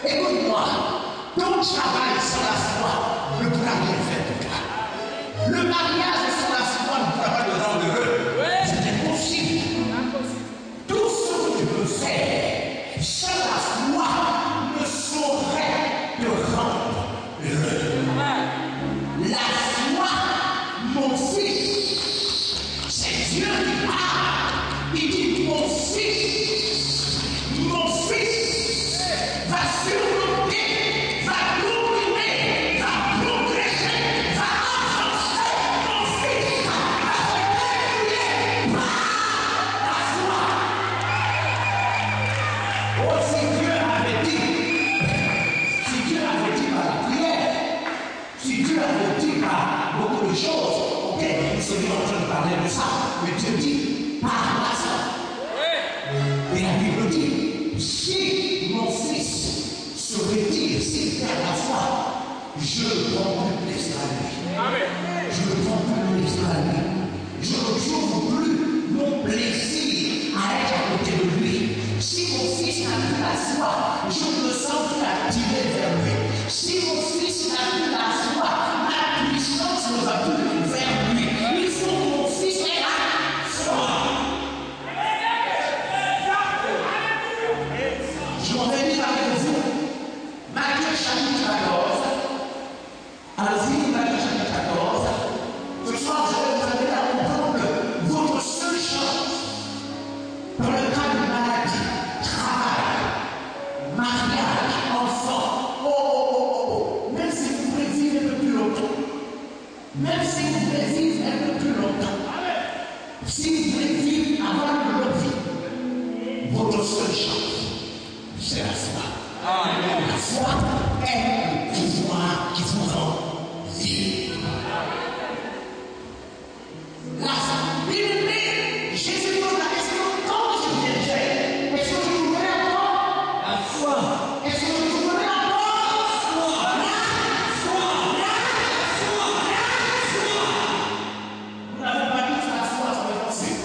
Écoute-moi, ton travail sans la foi ne pourra rien faire pour toi. Le mariage sans la foi ne pourra pas te rendre heureux. C'est impossible. Tout ce que tu peux faire sans la foi ne saurait te rendre heureux. La foi, mon fils, c'est Dieu qui parle. Il dit, mon fils, va surmonter, va doubler, va progresser, va avancer, mon fils, va se débrouiller par la foi. Oh, si Dieu avait dit par la prière, si Dieu avait dit par beaucoup de choses, ok, nous sommes en train de parler de ça, mais Dieu dit par la foi. Et la Bible dit, si mon fils se retire, s'il perd la foi, je ne prends plus plaisir à lui. Je ne prends plus plaisir à lui. Je ne trouve plus mon plaisir à être à côté de lui. Si mon fils n'a plus la foi, je ne me sens plus attiré vers lui. Si mon fils n'a plus la foi, ma puissance ne va plus vers lui. Il faut que mon fils ait la foi. Je m'en vais lire avec vous Matthieu chapitre 14. Allez-y, Matthieu chapitre 14. Ce soir, je vais vous amener à comprendre que votre seule chance dans le cas de maladie, travail, mariage, enfant, même si vous voulez vivre un peu plus longtemps, même si vous voulez vivre un peu plus longtemps, si vous voulez vivre avoir une longue vie, votre seule chance, c'est la foi. La foi est le pouvoir qui vous rend libre. La Bible dit, Jésus pose la question, quand je viendrai, est-ce que je trouverai encore la foi? Est-ce que je trouverai encore la foi? Nous n'avons pas dit que la foi, ça va être facile.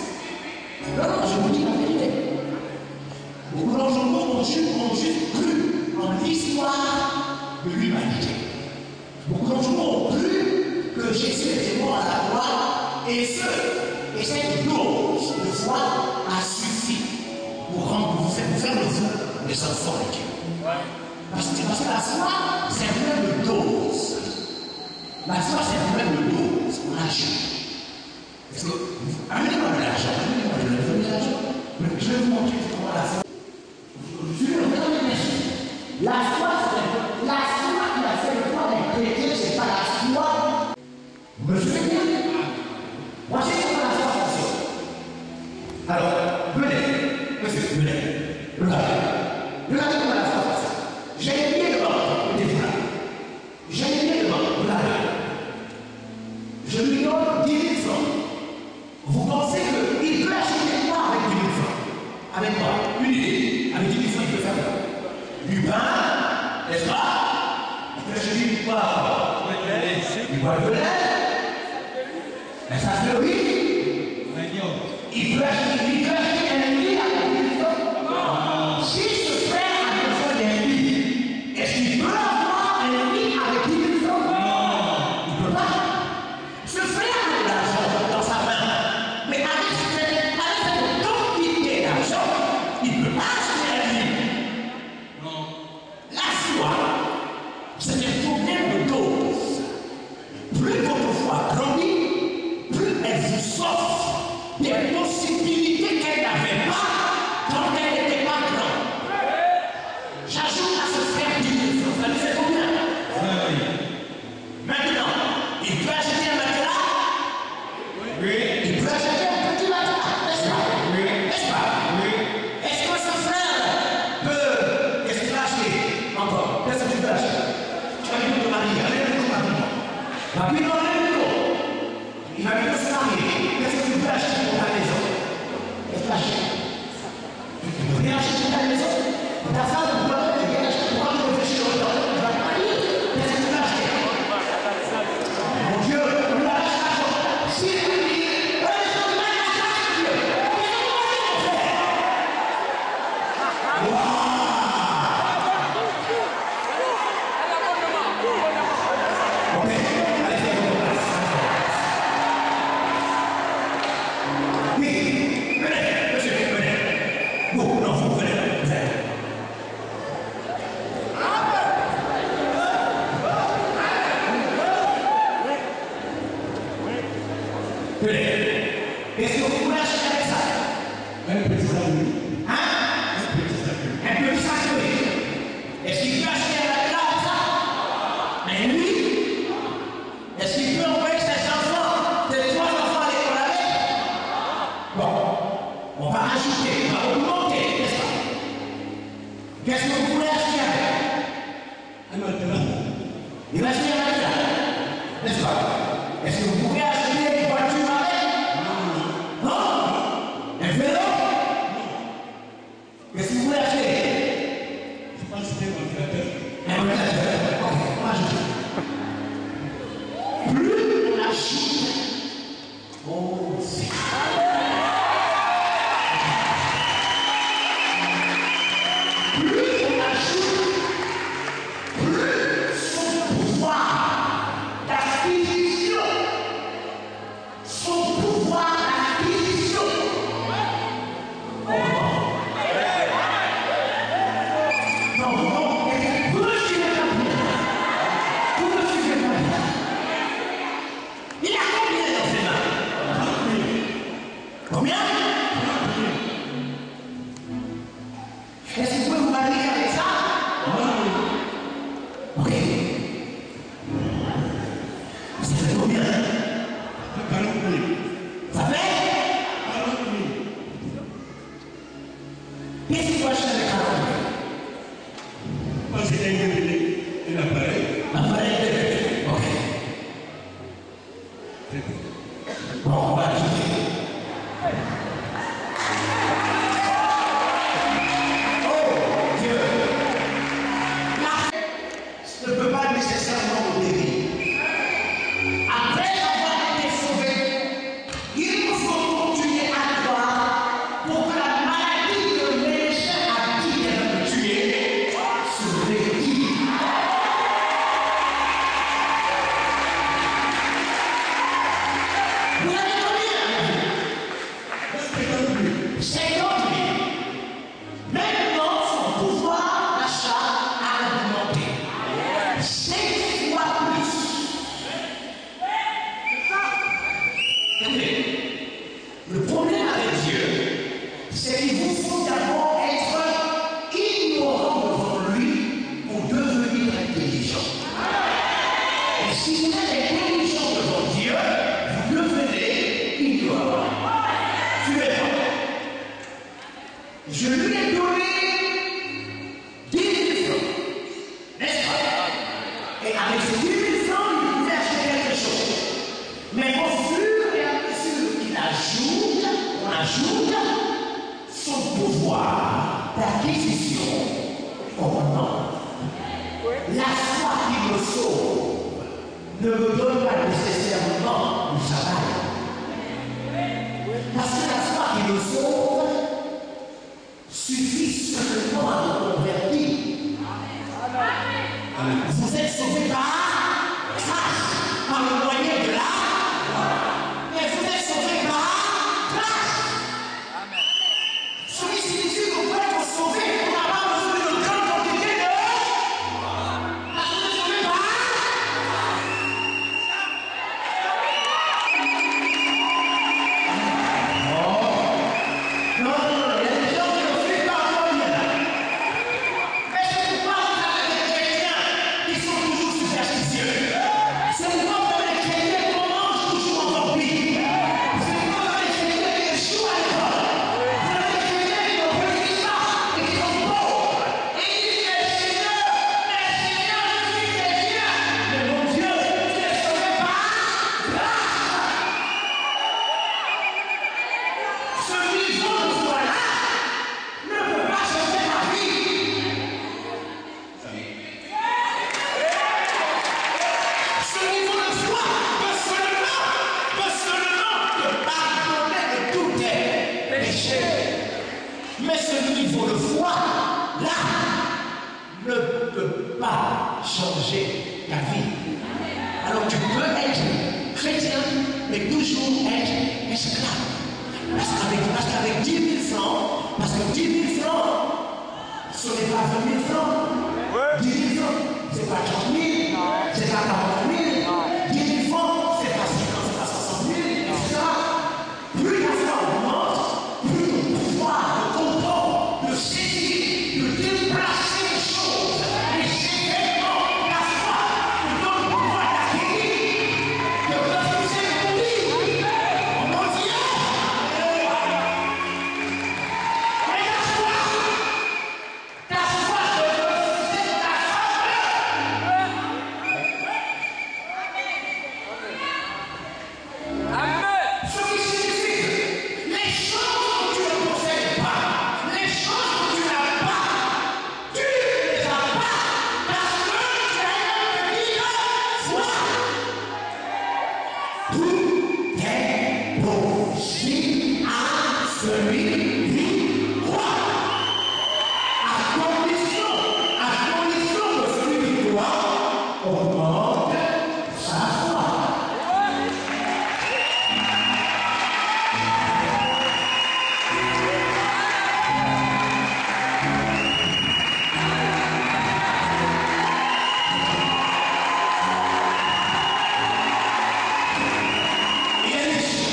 Non, je vous dis la vérité. Beaucoup d'entre nous ont juste cru en l'histoire de l'humanité. Beaucoup d'entre nous ont cru que Jésus était mort à la croix et cette foi a suffi pour faire de vous des enfants de Dieu. Parce que la foi, c'est un problème de dose. La foi, c'est un problème de dose. On agit. Parce que, amenez-moi de l'argent, amenez-moi de l'argent. Je vais vous montrer comment la foi. La foi, qui a fait le poids des chrétiens, c'est pas la foi. Vous me suivez bien? Moi, c'est comment la foi fonctionne. Alors, venez, monsieur, venez. Regardez comment la foi fonctionne. J'ai les pieds devant, mettez-vous là. J'ai les pieds devant, regardez. Je lui donne 10 000 francs. Vous pensez qu'il peut acheter quoi avec 10 000 francs? Avec quoi? Une idée. Avec 10 000 francs, il peut faire quoi? Du pain, n'est-ce pas? Il peut acheter quoi? Du bois de lait. Mais ça fait oui. Il peut acheter un lit avec 10 000 francs. Si ce frère a besoin d'un lit, est-ce qu'il peut avoir un lit avec 10 000 francs? Non. Il ne peut pas. Ce frère a de l'argent dans sa main, mais avec cette quantité d'argent, il ne peut pas acheter un lit. Non. La foi, c'est un problème de dose. Plus votre foi grandit, plus elle vous offre des possibilités qu'elle n'avait pas quand elle n'était pas grande. J'ajoute à ce frère 10 000 francs. Ça lui fait combien? Maintenant, il peut acheter un matelas? Oui. Il peut acheter un petit matelas, n'est-ce pas? Oui. N'est-ce pas? Oui. Est-ce que ce frère peut... Qu'est-ce qu'il va acheter encore? Qu'est-ce que tu peux acheter? Tu vas lui demander, allez le coup rapidement. Rapidement, allez le coup. Il va bientôt se marier. Qu'est-ce que tu peux acheter pour ta maison? Qu'est-ce que tu achètes? Tu peux rien acheter pour ta maison? Ta femme, tu peux rien acheter. Pourquoi tu réfléchis longtemps? Tu vas te marier. Qu'est-ce que tu peux acheter? Mon Dieu, on lui achète l'argent. Si tu lui dis, ouais, je te demande la grâce de Dieu. Qu'est-ce que tu vas faire? Ok, allez, fais votre place. Oui, venez, monsieur, venez. Vous, non, vous venez, venez. Venez. Est-ce que vous pouvez acheter avec ça? Un petit sac, oui. Hein? Un petit sac, oui. Un petit sac, oui. Est-ce qu'il peut acheter un matelas avec ça? Mais lui, est-ce qu'il peut envoyer ses enfants, ses 3 enfants à l'école avec? Bon, on va rajouter, on va augmenter, n'est-ce pas? Qu'est-ce que vous voulez acheter avec? Un matelas. Il va acheter un matelas, n'est-ce pas? Est-ce que vous pouvez acheter une voiture avec? Non. Non? Un vélo? Non. Qu'est-ce que vous voulez acheter? Je pense que c'est un ventilateur. Un ventilateur. Ok, on va ajouter. Plus on ajoute, oh, c'est... Plus on ajoute, plus son pouvoir d'acquisition, non, vous ne suivez pas bien. Vous ne suivez pas bien. Il a combien dans ses mains? Combien? Est-ce que vous pouvez vous marier avec ça? Ok. Ça fait combien? 40 000. Ça fait? 40 000. Qu'est-ce qu'il faut acheter avec 40 000? C'est un appareil. Appareil de... Ok. Bon, on va ajouter. Oh, Dieu. Ce ne peut pas nécessairement guérir. Après avoir été sauvé, il nous faut continuer à croire pour que la maladie que le méchant a dit de tuer se réduise. Vous avez combien? Écoutez, le problème avec Dieu, c'est qu'il vous faut d'abord être ignorant devant lui pour devenir intelligent. Et si vous êtes intelligent devant Dieu, vous devenez ignorant. Suivez-moi. Je lui ai donné 10 000 francs, n'est-ce pas? Et avec ces 10 000 francs, il pouvait acheter quelque chose. Mais au fur et à mesure qu'il ajoute, on ajoute, son pouvoir d'acquisition augmente. La foi qui me sauve ne me donne pas nécessairement du travail. Parce que la foi qui me sauve suffit seulement à me convertir. Vous êtes sauvés par grâce, par le moyen de la foi. Mais vous êtes sauvés par grâce. Ce qui signifie que vous êtes sauvés, on n'a pas besoin d'une grande quantité de parce que vous êtes sauvés par mais ce niveau de foi, là, ne peut pas changer ta vie. Alors tu peux être chrétien, mais toujours être esclave. Parce qu'avec 10 000 francs, parce que 10 000 francs, ce n'est pas 20 000 francs. 10 000 francs, c'est pas 30 000, c'est pas 40 000. 10 000 francs, c'est pas 50, c'est pas 60 000, etc. Plus la foi augmente, plus le pouvoir de contrôle, de saisir, de déplacer les choses. Et c'est vraiment la foi qui donne le pouvoir d'acquérir, de refuser le vie. Oh mon Dieu! Mais la foi de refuser la ce qui signifie que les choses que tu ne possèdes pas, les choses que tu n'as pas, tu ne les as pas parce que tu as une petite foi. Tout est possible à celui qui croit. À condition que celui qui croit augmente sa foi. Il est riche.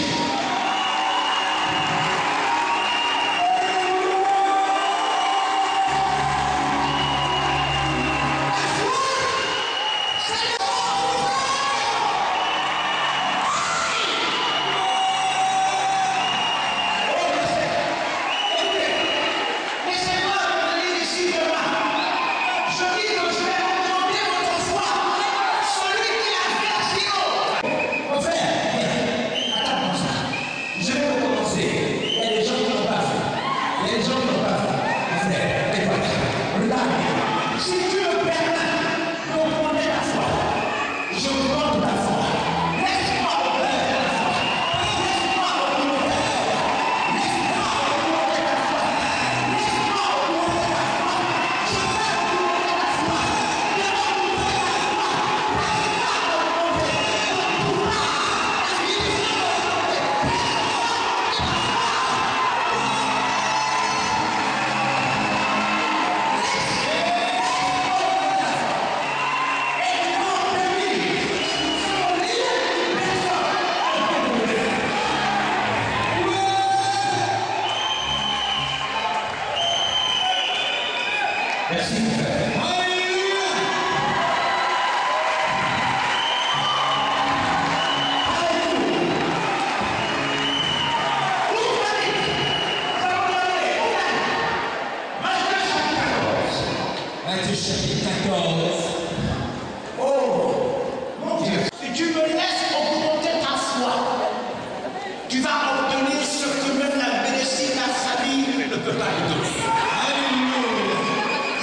Tu vas obtenir ce que même la médecine, la famille ne peut pas te donner. Alléluia.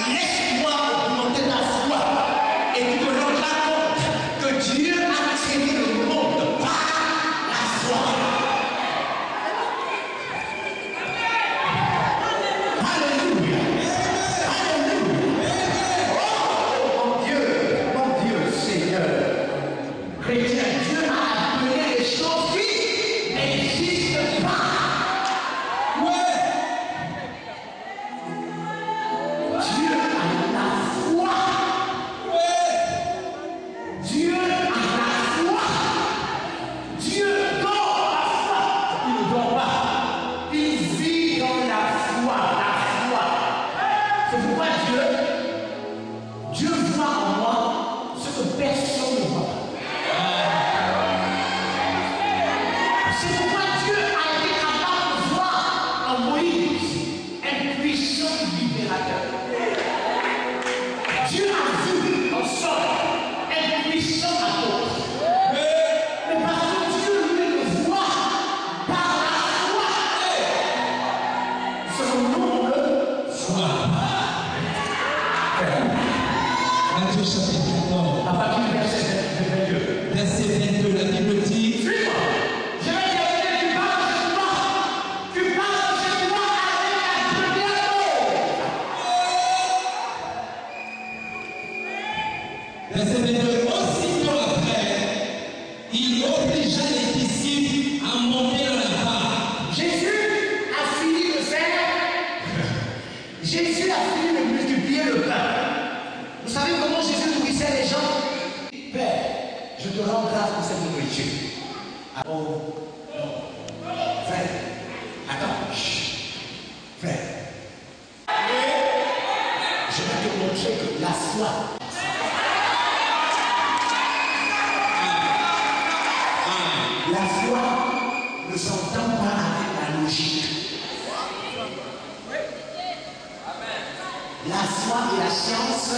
Laisse-moi augmenter ta foi et tu te rendras compte que Dieu a créé le monde par la foi. Alléluia. Alléluia. Oh mon Dieu, Seigneur. Chrétien, Dieu a appelé les choses qui n'existent pas. Ouais. Dieu a la foi. Ouais. Dieu a la foi. Dieu donne la foi. Il ne dort pas. Il vit dans la foi. La foi. C'est pourquoi Dieu voit en moi ce que personne ne voit pas. C'est pourquoi Dieu a été capable de voir en Moïse un puissant libérateur. Dieu a vu en Saul un puissant apôtre. Mais parce que Dieu lui le voit par la foi. Son nom le voit. Matthieu chapitre 14, À partir du verset 22. verset 22, la Bible dit Suis-moi. Je vais dire que tu parles de cette loi. Tu parles de cette loi avec la première mot. Verset 22, aussitôt après, il obligea les disciples à monter dans la barque. Jésus a fini de faire. Jésus a fini de multiplier le pain. Vous savez comment Jésus nourrissait les gens? Père, je te rends grâce pour cette nourriture. Oh, non. Frère, attends. Chut. Frère. Je vais te montrer que la foi. La foi ne s'entend pas avec la logique. La foi et la science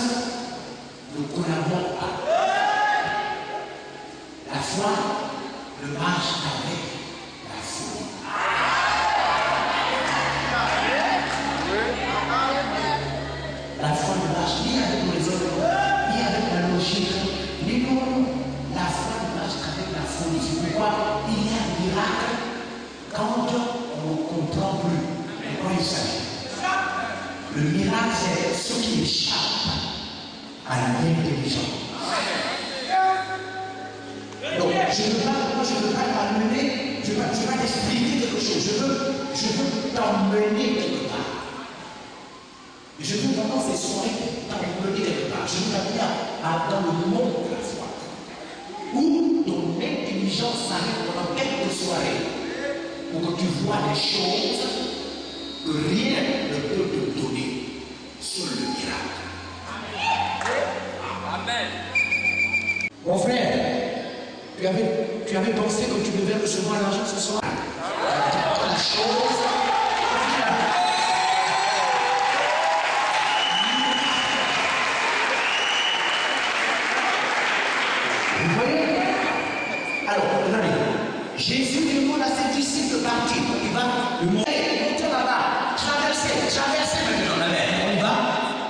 ne collaborent pas. La foi ne marche avec la foi. La foi ne marche ni avec nos raisonnements, ni avec la logique, ni non. La foi ne marche qu'avec la folie. C'est pourquoi il y a un miracle quand on ne comprend plus de quoi il s'agit. Le miracle, c'est ce qui échappe à l'intelligence. Donc, je ne veux pas t'amener, je ne veux pas t'expliquer quelque chose. Je veux t'emmener quelque part. Et je veux pendant ces soirées t'emmener quelque part. Je veux t'amener dans le monde de la foi. Où ton intelligence s'arrête pendant quelques soirées pour que tu vois des choses que rien ne peut te donner sur le miracle. Amen. Mon frère, tu avais pensé que tu devais recevoir l'argent ce soir. La chose. Vous voyez? Alors, regardez. Jésus demande à ses disciples de partir. Il va monter là-bas. Traverser maintenant la mer. On y va.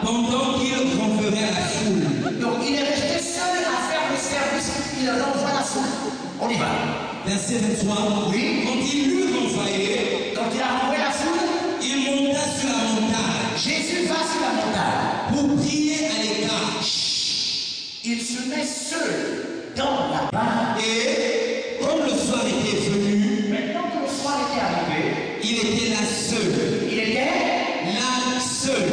pendant qu'il renverrait la foule. Donc il est resté seul à faire le service. Il renvoie la foule. On y va. Verset 23. Oui. Quand il eut renvoyé, Quand il a renvoyé la foule, il monta sur la montagne Jésus va sur la montagne. pour prier à l'écart. Il se met seul dans la barque. Et comme le soir était venu, Maintenant que le soir était arrivé, il était là seul. il était. Là seul.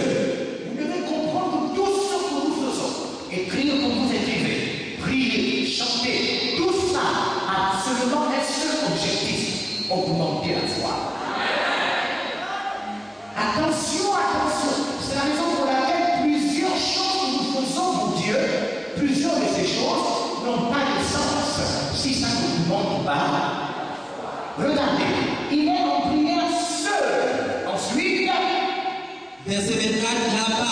Vous devez comprendre que tout ce que nous faisons, écrire comme vous écrivez, prier, chanter, tout ça a seulement un seul objectif, augmenter la foi. Attention, attention. C'est la raison pour laquelle plusieurs choses que nous faisons pour Dieu, plusieurs de ces choses n'ont pas de sens si ça ne vous montre pas. Regardez, il est en prière seul. Ensuite, Verset 24, là-bas,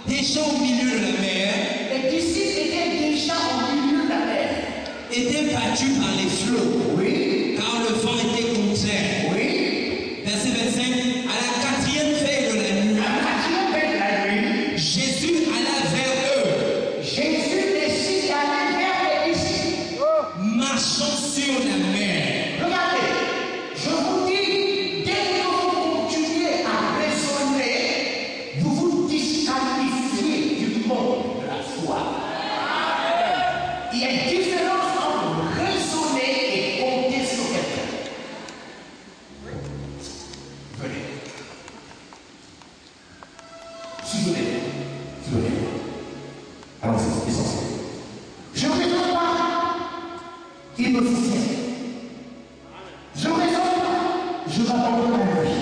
déjà au milieu de la mer, les disciples étaient déjà au milieu de la mer. étaient battus par les flots, Oui, car le vent Esther. Oui. Verset 25. À la 4e veille de la nuit, À la 4e veille de la nuit, Jésus alla vers eux, Jésus décide d'aller vers les disciples. marchant sur la mer. Regardez, je vous dis, dès que vous continuez à raisonner, vous vous disqualifiez du monde de la foi. Il y a une différence entre raisonner et compter sur quelqu'un. Venez. Souvenez-vous. Allons-y, essentiel. Je ne raisonne pas, il me soutient. Je ne raisonne pas, je m'abandonne à lui.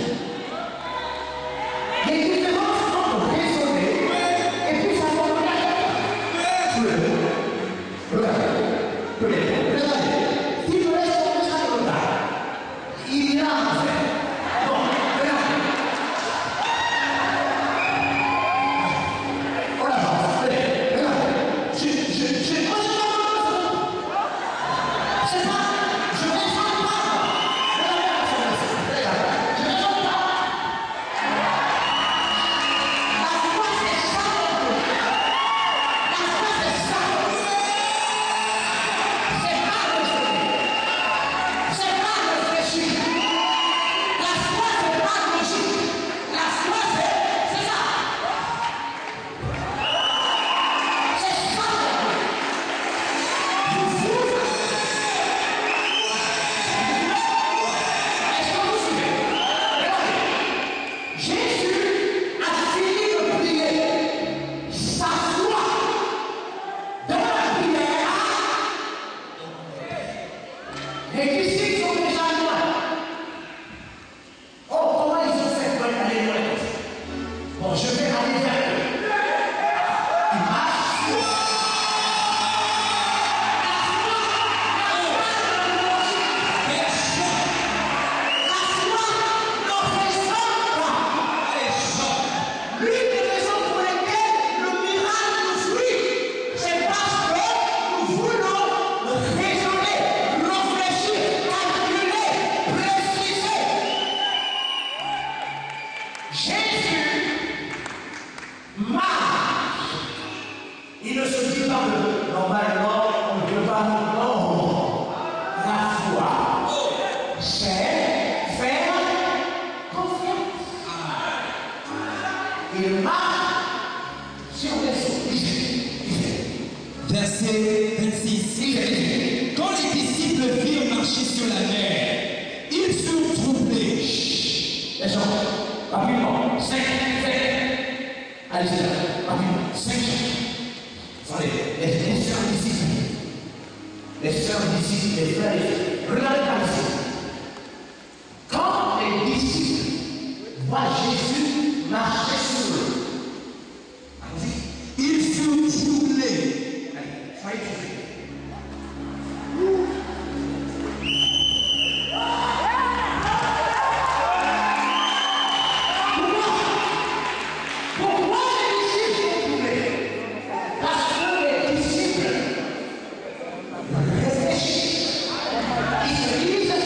Il y a une différence entre raisonner et puis s'abandonner à quelqu'un. Souvenez-vous. Regardez. S'il me laisse tomber ça le retard, il y a un affaire. Bon, regardez. On avance. Allez, regardez. C'est pas, je ne raisonne pas. Regardez, je ne raisonne pas. La foi, c'est ça. La foi, c'est ça. C'est pas raisonner. C'est pas réfléchir. La foi, c'est pas logique. La foi, c'est ça. C'est ça. Est-ce que vous suivez? Regardez. Jésus a fini de prier. Sa foi dans la prière. Les disciples sont déjà loin. Oh, comment ils ont fait pour aller loin comme ça? Bon, je vais aller vers eux. Ils marchent. L'une des raisons pour lesquelles le miracle nous suit, c'est parce que nous voulons raisonner, réfléchir, calculer, préciser. Jésus marche. Il ne se dit pas que normalement on ne peut pas. Non. La foi, c'est faire confiance. Il marche sur les eaux. Verset 26. Quand les disciples virent marcher sur la mer, ils furent troublés. Les gens, rapidement, 5. Allez-y, rapidement, 5. Attendez, les sœurs disciples. Les sœurs disciples, les frères, regardez par ici. Quand les disciples voient Jésus marcher sur l'eau, allez-y. Ils furent troublés. Allez, soyez troublés. Pourquoi les disciples sont troublés? Parce que les disciples réfléchissent. Ils se disent,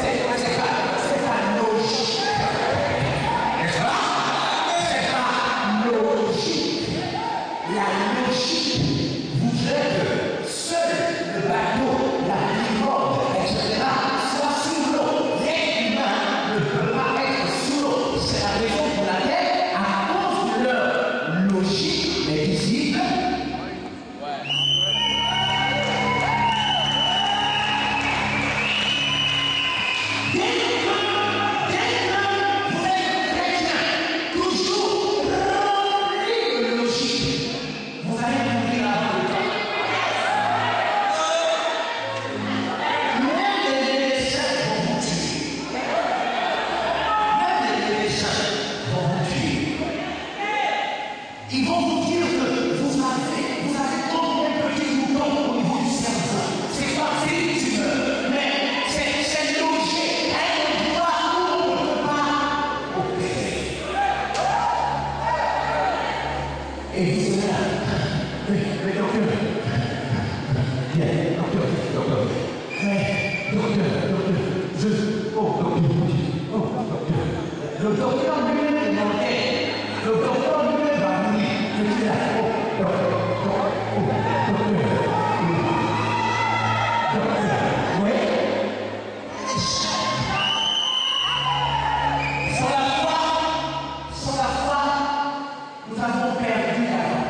c'est pas logique. N'est-ce pas? C'est pas logique. La logique voudrait que seul le bateau, la pirogue, etc., soit sous l'eau. L'être humain ne peut pas être sous l'eau. C'est la raison pour laquelle, à cause de leur logique, les disciples dès que vous êtes chrétien, toujours rempli de logique, vous allez mourir avant le temps. Même les médecins vont vous tuer. Même les médecins vont vous tuer. Ils vont vous dire que vous avez combien de petits boutons au niveau du cerveau. C'est pas physique, mais c'est logique. Le docteur lui-même est monté. Le docteur lui-même va mourir. Je suis là. Oui. Sans la foi, nous avons perdu la foi.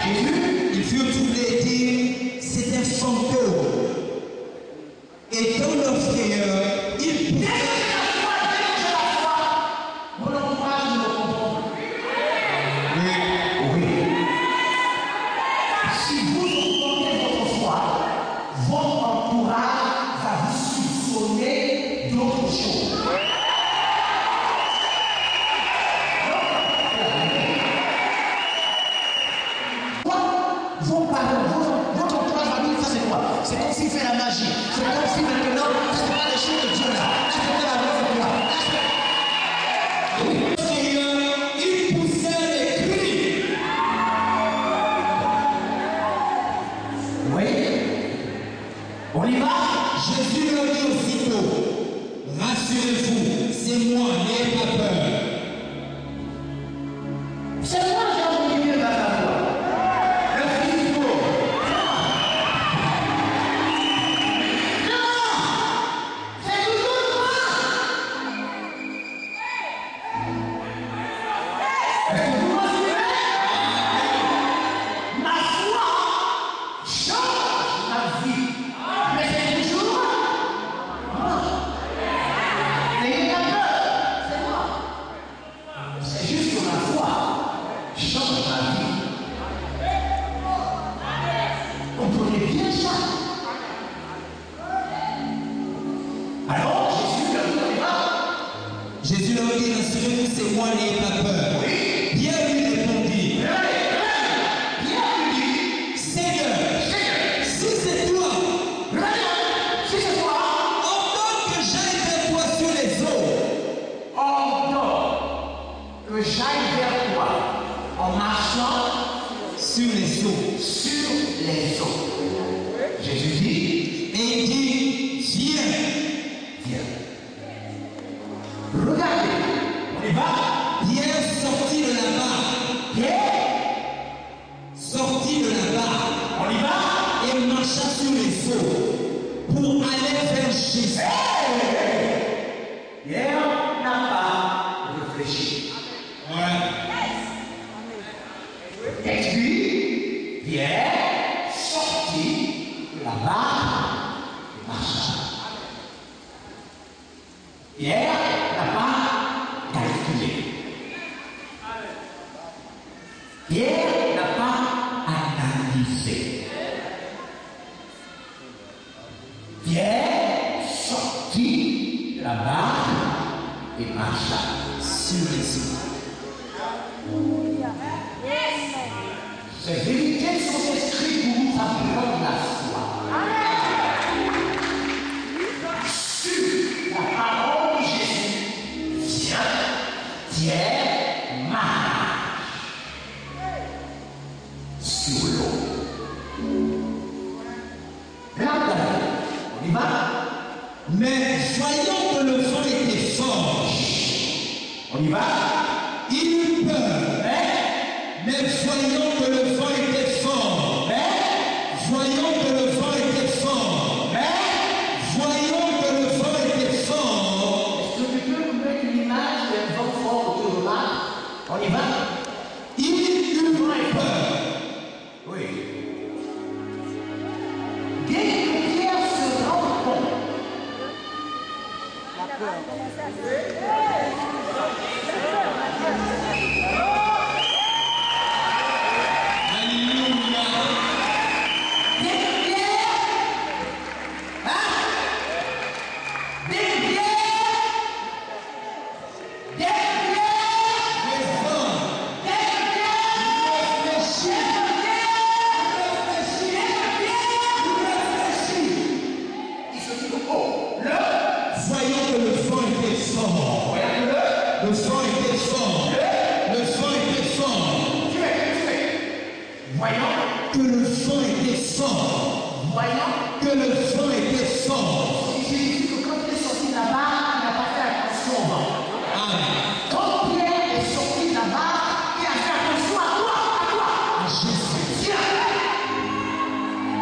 Jésus, il fut trouvé dire, c'est un fantôme. Et dans leur frayeur, il dégager la foi. Mon entourage ne me comprend plus. Oui. Si vous augmentez votre foi, votre entourage va vous soupçonner d'autres choses. Vos parents, votre entourage va dire ça c'est quoi? C'est comme s'il fait la magie. C'est comme si maintenant, c'est pas les choses de Dieu là. C'est pas la loi de là. il poussait des cris. Oui. On y va? Jésus leur dit aussitôt, rassurez-vous, c'est moi, n'ayez pas peur. C'est moi qui ai envoyé Dieu dans la foi. Le Fils du Dieu. C'est toujours moi. Est-ce que vous me suivez? Ma foi change ma vie. Mais c'est toujours moi. N'ayez pas peur. C'est moi. C'est juste que ma foi change ma vie. Comprenez bien ça. Alors, Jésus leur dit, Jésus leur dit, rassurez-vous, c'est moi, n'ayez pas peur. oui. Pierre lui répondit, Pierre lui dit, Seigneur, si c'est toi, si c'est toi, ordonne que j'aille vers toi sur les eaux. ordonne que j'aille vers toi en marchant Sur les eaux. sur les eaux. Jésus dit, Et il dit, viens. viens. Regardez, on y va. Pierre sortit de là-bas. Pierre, Sortit de là-bas. on y va. Et marcha sur les eaux pour aller vers Jésus. Pierre n'a pas réfléchi. Et puis, Pierre sortit de la barque et marcha. Pierre n'a pas calculé. Pierre n'a pas analysé. Pierre sortit de la barque et marcha sur les eaux. Ces vérités sont écrites pour nous apprendre la foi. Sur la parole de Jésus, viens, Pierre marche sur l'eau. Regardez, on y va. Mais voyant que le vent était fort, On y va. il eut peur. Mais voyant que le vent était fort, voyant que le vent était fort, voyant que le vent était fort, Est-ce que tu peux nous mettre une image d'un vent fort autour de moi? On y va. il eut peur. Oui. Dès que Pierre se rend compte que le vent était fort. voyant que le vent était fort. il signifie que quand il est sorti là-bas, il n'a pas fait attention au vent. Amen. Quand Pierre est sorti là-bas, il a fait attention à toi, À Jésus. Dieu.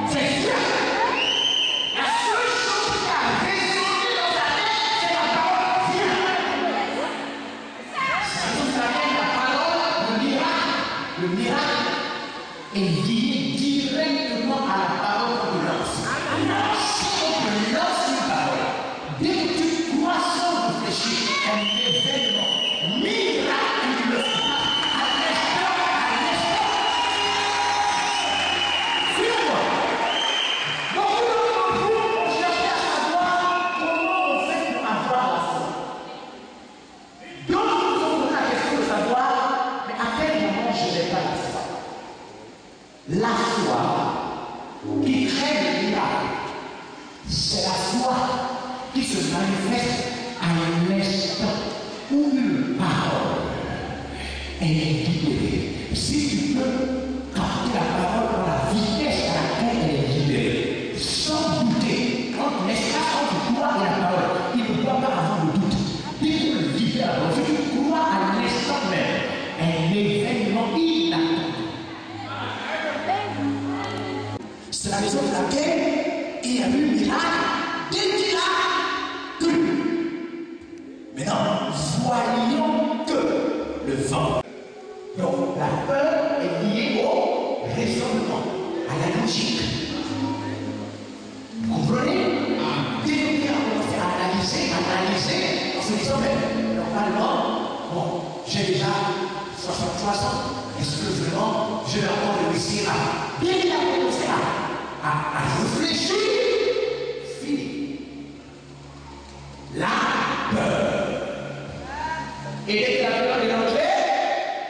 C'est Dieu. La seule chose qui a résonné dans ta tête, c'est la parole Dieu. C'est pour laquelle la parole, le miracle est lié directement à la parole qu'on lance. Si on te lance une parole, dès que tu crois sans réfléchir, un événement miraculeux à l'instant, suis-moi. Beaucoup d'entre vous ont cherché à savoir comment on fait pour avoir la foi. D'autres nous ont posé la question de savoir, mais à quel moment je n'ai pas la foi? La foi qui crée le miracle, c'est la foi qui se manifeste à l'instant où une parole est libérée. Si tu peux capter la parole dans la vitesse à laquelle elle est libérée, sans douter, quand l'espace entre toi et la parole, il ne doit pas avoir de doute. Dès que tu libères la parole, si tu crois à l'instant même, un événement inattendu. C'est la raison pour laquelle il y a eu un miracle dès qu'il a cru. Maintenant, voyons que le vent. Donc la peur est liée au raisonnement, à la logique. Vous comprenez? Dès qu'on a commencé à analyser, on se dit, mais normalement, bon, j'ai déjà 63 ans. Est-ce que vraiment je vais encore réussir à. Dès qu'il a commencé à réfléchir, fini. La peur. Et dès que la peur est entrée,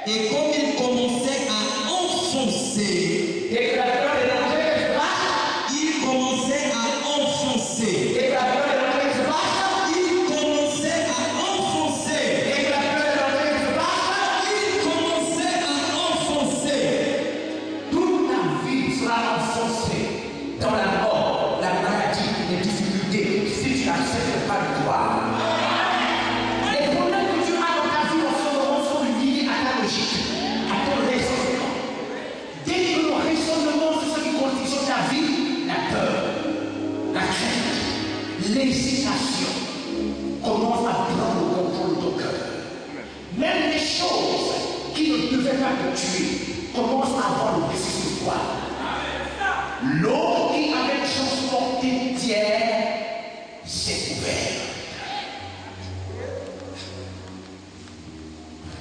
Et comme il commençait à enfoncer, dès que la peur est entrée, qu'est-ce qui se passe? il commençait à enfoncer. Dès que la peur est entrée, qu'est-ce qui se passe? Il commençait à enfoncer. Dès que la peur est entrée, qu'est-ce qui se passe? Il commençait à enfoncer. Toute ta vie sera enfoncée dans la mort, la maladie, les difficultés, si tu n'acceptes pas de toi. Les problèmes que tu as dans ta vie en ce moment sont liés à ta logique, à ton raisonnement. Dès que le raisonnement sur ce qui conditionne ta vie, la peur, la crainte, l'hésitation commence à prendre le contrôle de ton cœur. Même les choses qui ne devaient pas te tuer commencent à avoir le dessus sur toi. L'eau qui avait transporté Pierre s'est ouverte.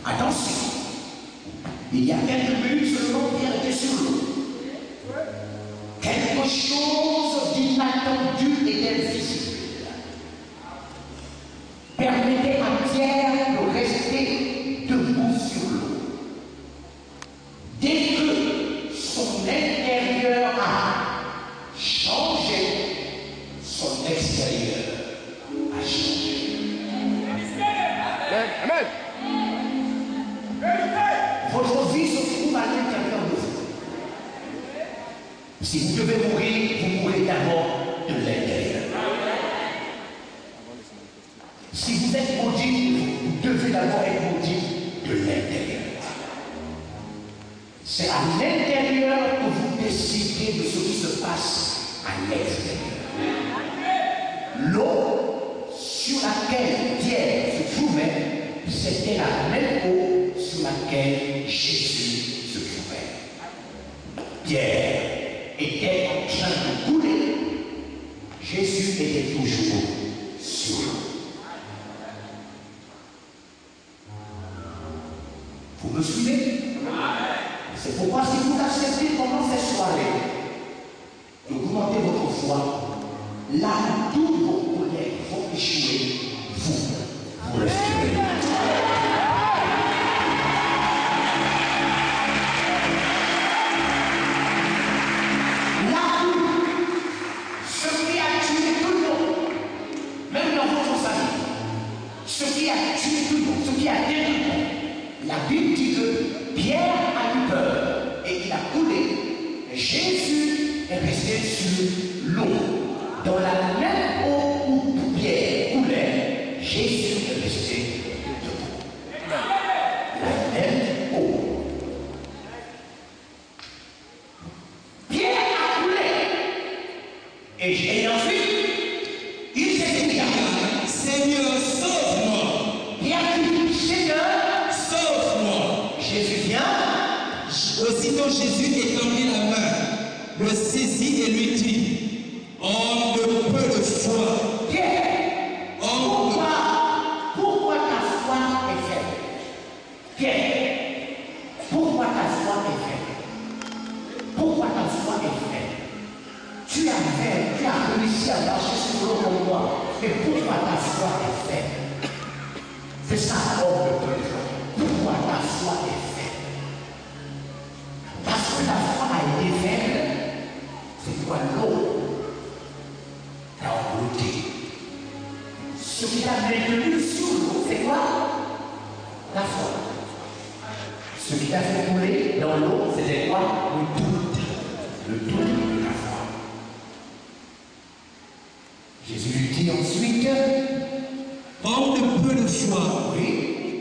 Attention, il y a quelques minutes seulement, Pierre était sur l'eau. Quelque chose d'inattendu était visible. Permettait à Pierre de rester debout sur l'eau. Dès que son intérieur a changé, son extérieur a changé. Amen. Votre vie se trouve à l'intérieur de vous. Si vous devez mourir, vous mourrez d'abord de l'intérieur. Si vous êtes maudit, vous devez d'abord être maudit de l'intérieur. C'est à l'intérieur que vous décidez de ce qui se passe à l'extérieur. L'eau sur laquelle Pierre se trouvait, c'était la même eau sur laquelle Jésus se trouvait. Pierre était en train de couler, Jésus était toujours sur l'eau. Vous me suivez? C'est pourquoi si vous acceptez pendant cette soirée d'augmenter votre foi, là où tous vos collègues vont échouer, vous resterez. Là où ce qui a tué tout le monde, même dans votre famille, ce qui a tué tout le monde, ce qui a détruit tout le monde, la Bible dit que Pierre a eu peur et il a coulé. Jésus est resté sur dans la même eau où Pierre coulait, Jésus est resté debout. La même eau. Pierre a coulé. Et ensuite, il s'est dit, Seigneur, sauve-moi. Pierre dit, Seigneur, Sauve-moi. Jésus vient. Aussitôt Jésus étendit la main, le saisit et lui dit, homme de peu de foi, Pierre, homme de... pourquoi ta foi est faible? Pierre, pourquoi ta foi est faible? Pourquoi ta foi est faible? Tu as réussi à marcher sur l'eau comme moi, mais pourquoi ta foi est faible? C'est ça, homme de peu de foi. Pourquoi ta foi est faible? Parce que la foi a été faible, c'est quoi l'eau t'a englouti. Ce qui t'a maintenu sous l'eau, c'est quoi? La foi. Ce qui t'a fait couler dans l'eau, c'était quoi? Le doute. Le doute de la foi. Jésus lui dit ensuite, homme de peu de foi, oui,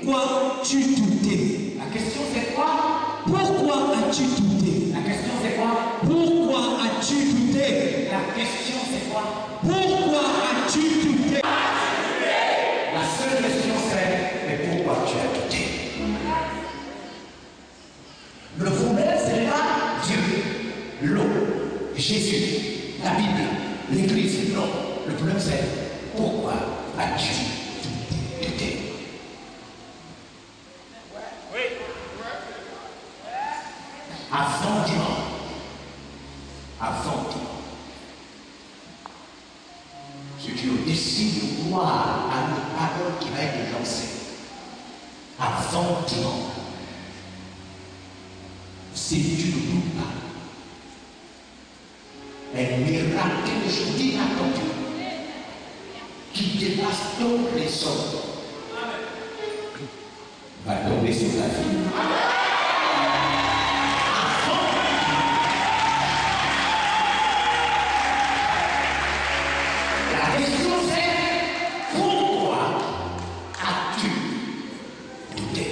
pourquoi as-tu douté? la question c'est quoi? Pourquoi as-tu douté? La question c'est quoi? Pourquoi as-tu douté? La question c'est quoi? Pourquoi as-tu douté? La seule question c'est, mais pourquoi tu as douté? Le problème ce n'est pas Dieu, l'eau, Jésus, la Bible, l'Église, non. Le problème c'est, pourquoi as-tu douté? Avant dimanche, si tu décides de croire à une parole qui va être lancée, avant dimanche, si tu ne doutes pas, un miracle d'aujourd'hui inattendu qui dépasse toutes les sortes va tomber sur ta vie. La question c'est, pourquoi as-tu douté?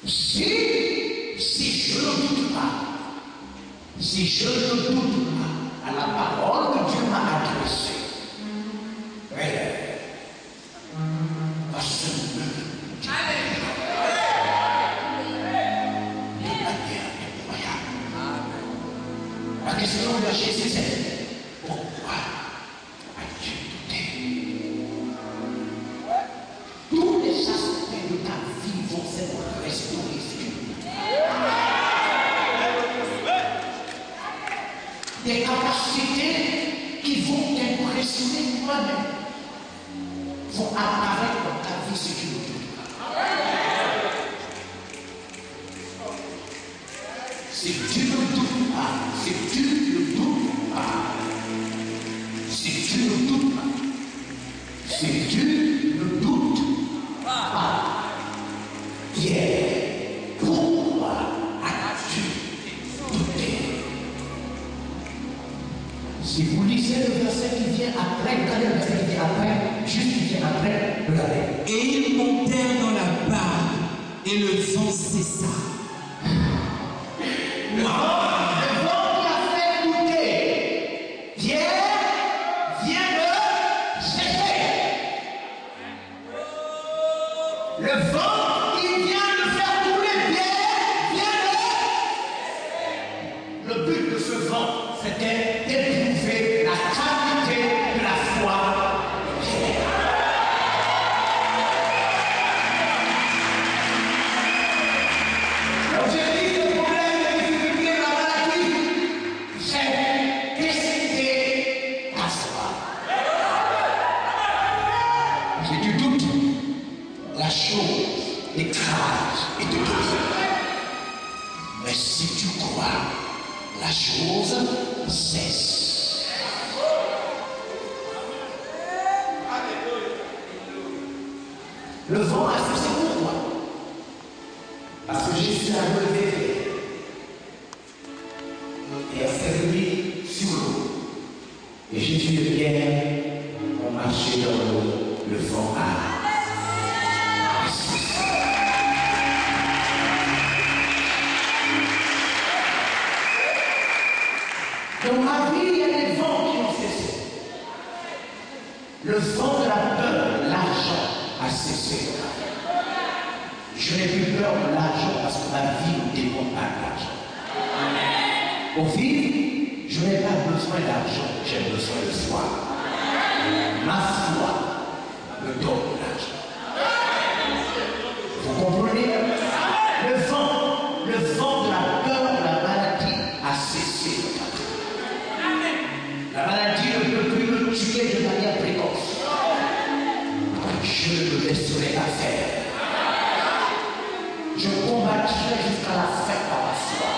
Si je ne doute pas, si je ne doute pas à la parole que Dieu m'a adressée, va se lever de manière incroyable. La question de Jésus c'est, pourquoi as-tu douté? Tous les aspects de ta vie vont s'être restaurés si tu doutes. Des capacités qui vont t'impressionner toi-même vont apparaître dans ta vie si tu ne doutes pas. Si tu ne doutes pas, si tu ne doutes pas, si tu ne doutes pas, si tu ne doutes pas, Pierre, pourquoi as-tu douté? Si vous lisez le verset qui vient après, regardez le verset qui vient après, juste qui vient après, regardez. Et ils montèrent dans la barque, et le vent cessa. Le vent qui a fait douter Pierre vient de cesser. Le vent qui vient de faire couler Pierre vient de... Le but de ce vent, c'était d'éprouver la qualité de la foi de Pierre. L'objectif, le problème, la difficulté, la maladie, c'est tester ta foi. Si tu doutes, la chose écrase et te domine. Mais si tu crois, la chose cesse. Le vent a cessé pourquoi? Parce que Jésus a relevé et a servi Et Jésus et Pierre ont marché dans le fond à dans ma vie, il y a des vents qui ont cessé. Le vent de la peur, l'argent a cessé. Je n'ai plus peur de l'argent parce que ma vie ne dépend pas de l'argent. Au vivre, je n'ai pas besoin d'argent, j'ai besoin de foi. Ma foi me donne l'argent. Vous comprenez? Le vent de la peur, de la maladie a cessé. La maladie ne peut plus me tuer de manière précoce. Je ne me laisserai pas faire. Je combattrai jusqu'à la fin par ma foi.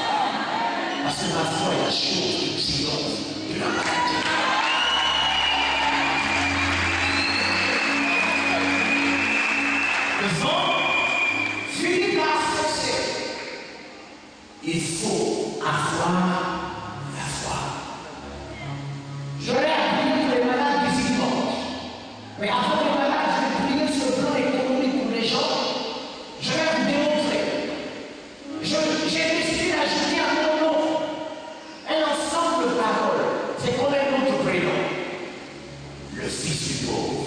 Parce que ma foi est la chose qui triomphe de la maladie. Le vent finit par cesser. Il faut avoir la foi. Je l'ai appris pour les malades physiquement. Mais avant les malades, je vais prier sur le plan économique pour les gens. Je vais vous démontrer. J'ai décidé d'ajouter à mon nom un ensemble de paroles. C'est comme un nom de prénom. Le fils du pauvre.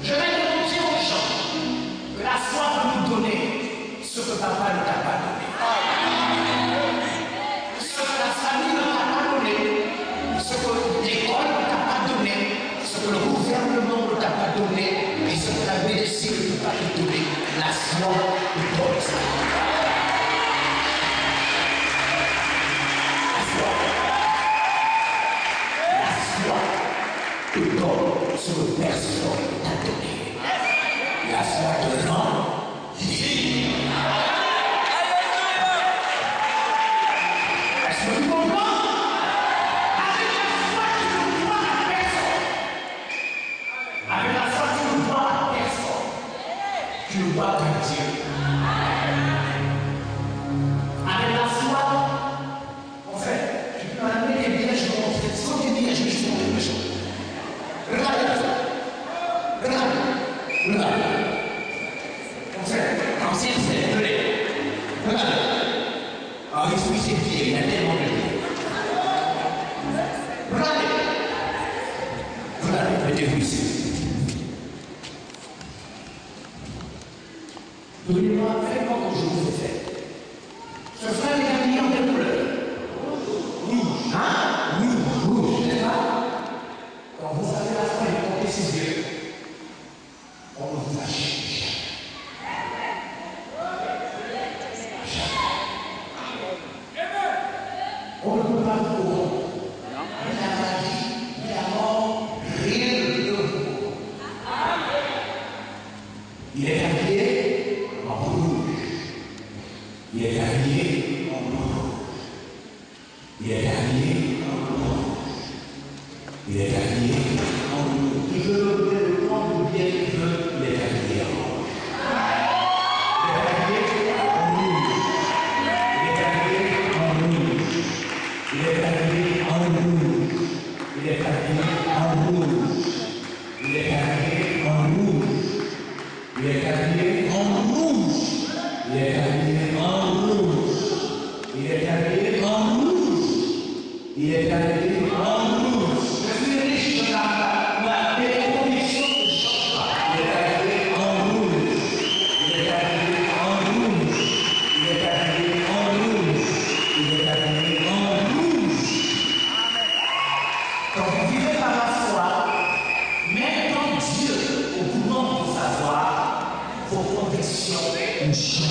Je vais démontrer aux gens que la foi va nous donner ce que papa ne t'a pas donné. Ce que la famille ne t'a pas donné. Ce que l'école ne t'a pas donné. Ce que le gouvernement ne t'a pas donné. Et ce que la médecine ne peut pas te donner. La foi te donne ça. Te donne ce que personne ne t'a donné. La foi te rend libre. Est-ce que tu comprends? Avec la foi, tu ne dois à personne. Avec la foi, tu ne dois à personne. Tu ne dois qu'à Dieu. Avec la foi, en fait, je peux amener les biens, je vais montrer. Sans des biens, je vais juste montrer les choses. Regardez la foi. Regardez. En fait, l'ancien c'est de lait. Regardez. Ah, il faut ses pieds, il a tellement de pieds. Regardez. Regardez, mettez-vous ici. Donnez-moi, faites-moi comme je vous ai fait. Ce frère est habillé en quelle couleur? Rouge. Hein? Rouge, n'est-ce pas? Quand vous avez la foi et comptez ses yeux, on ne vous lâche jamais. On ne peut pas vous corrompre. Ni la maladie, ni la mort, rien ne peut vous corrompre. Il est habillé en rouge. Il est habillé en rouge. Il est habillé en rouge. Il est habillé en rouge. Il veut le prendre bien qu'il veut, il est habillé en rouge. Il est habillé en rouge. Il est habillé en rouge. Il est habillé en rouge. Il est habillé en rouge. Il est habillé en rouge. Il est habillé en rouge. Il est habillé en rouge. Il est habillé en rouge. Il est habillé en rouge. Je suis riche de la les conditions ne changent pas. Il est habillé en rouge. Il est habillé en rouge. Il est habillé en rouge. Il est habillé en rouge. Quand vous vivez par la foi, même quand Dieu, au courant de savoir, vos convictions ne changent pas.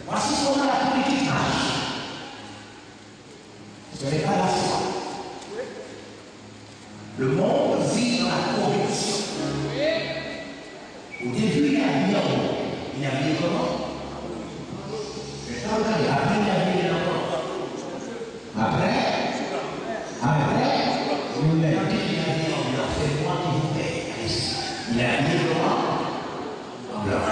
Voici comment la politique marche. Ce n'est pas la foi. Le monde vit dans la corruption. Au début, il y a bien. Il y a bien comment? Mais quand regardez, après, il y a bien comment? Après, vous l'avez dit, il y a bien en blanc. C'est moi qui vous paye. Il a bien comment? En blanc.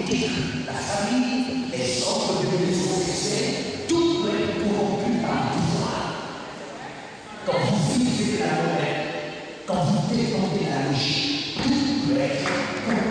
politique, la famille, les ordres de les officiers, tout doit être corrompu par le pouvoir. Quand vous vivez la monnaie, quand vous défendez la logique, tout doit être corrompu.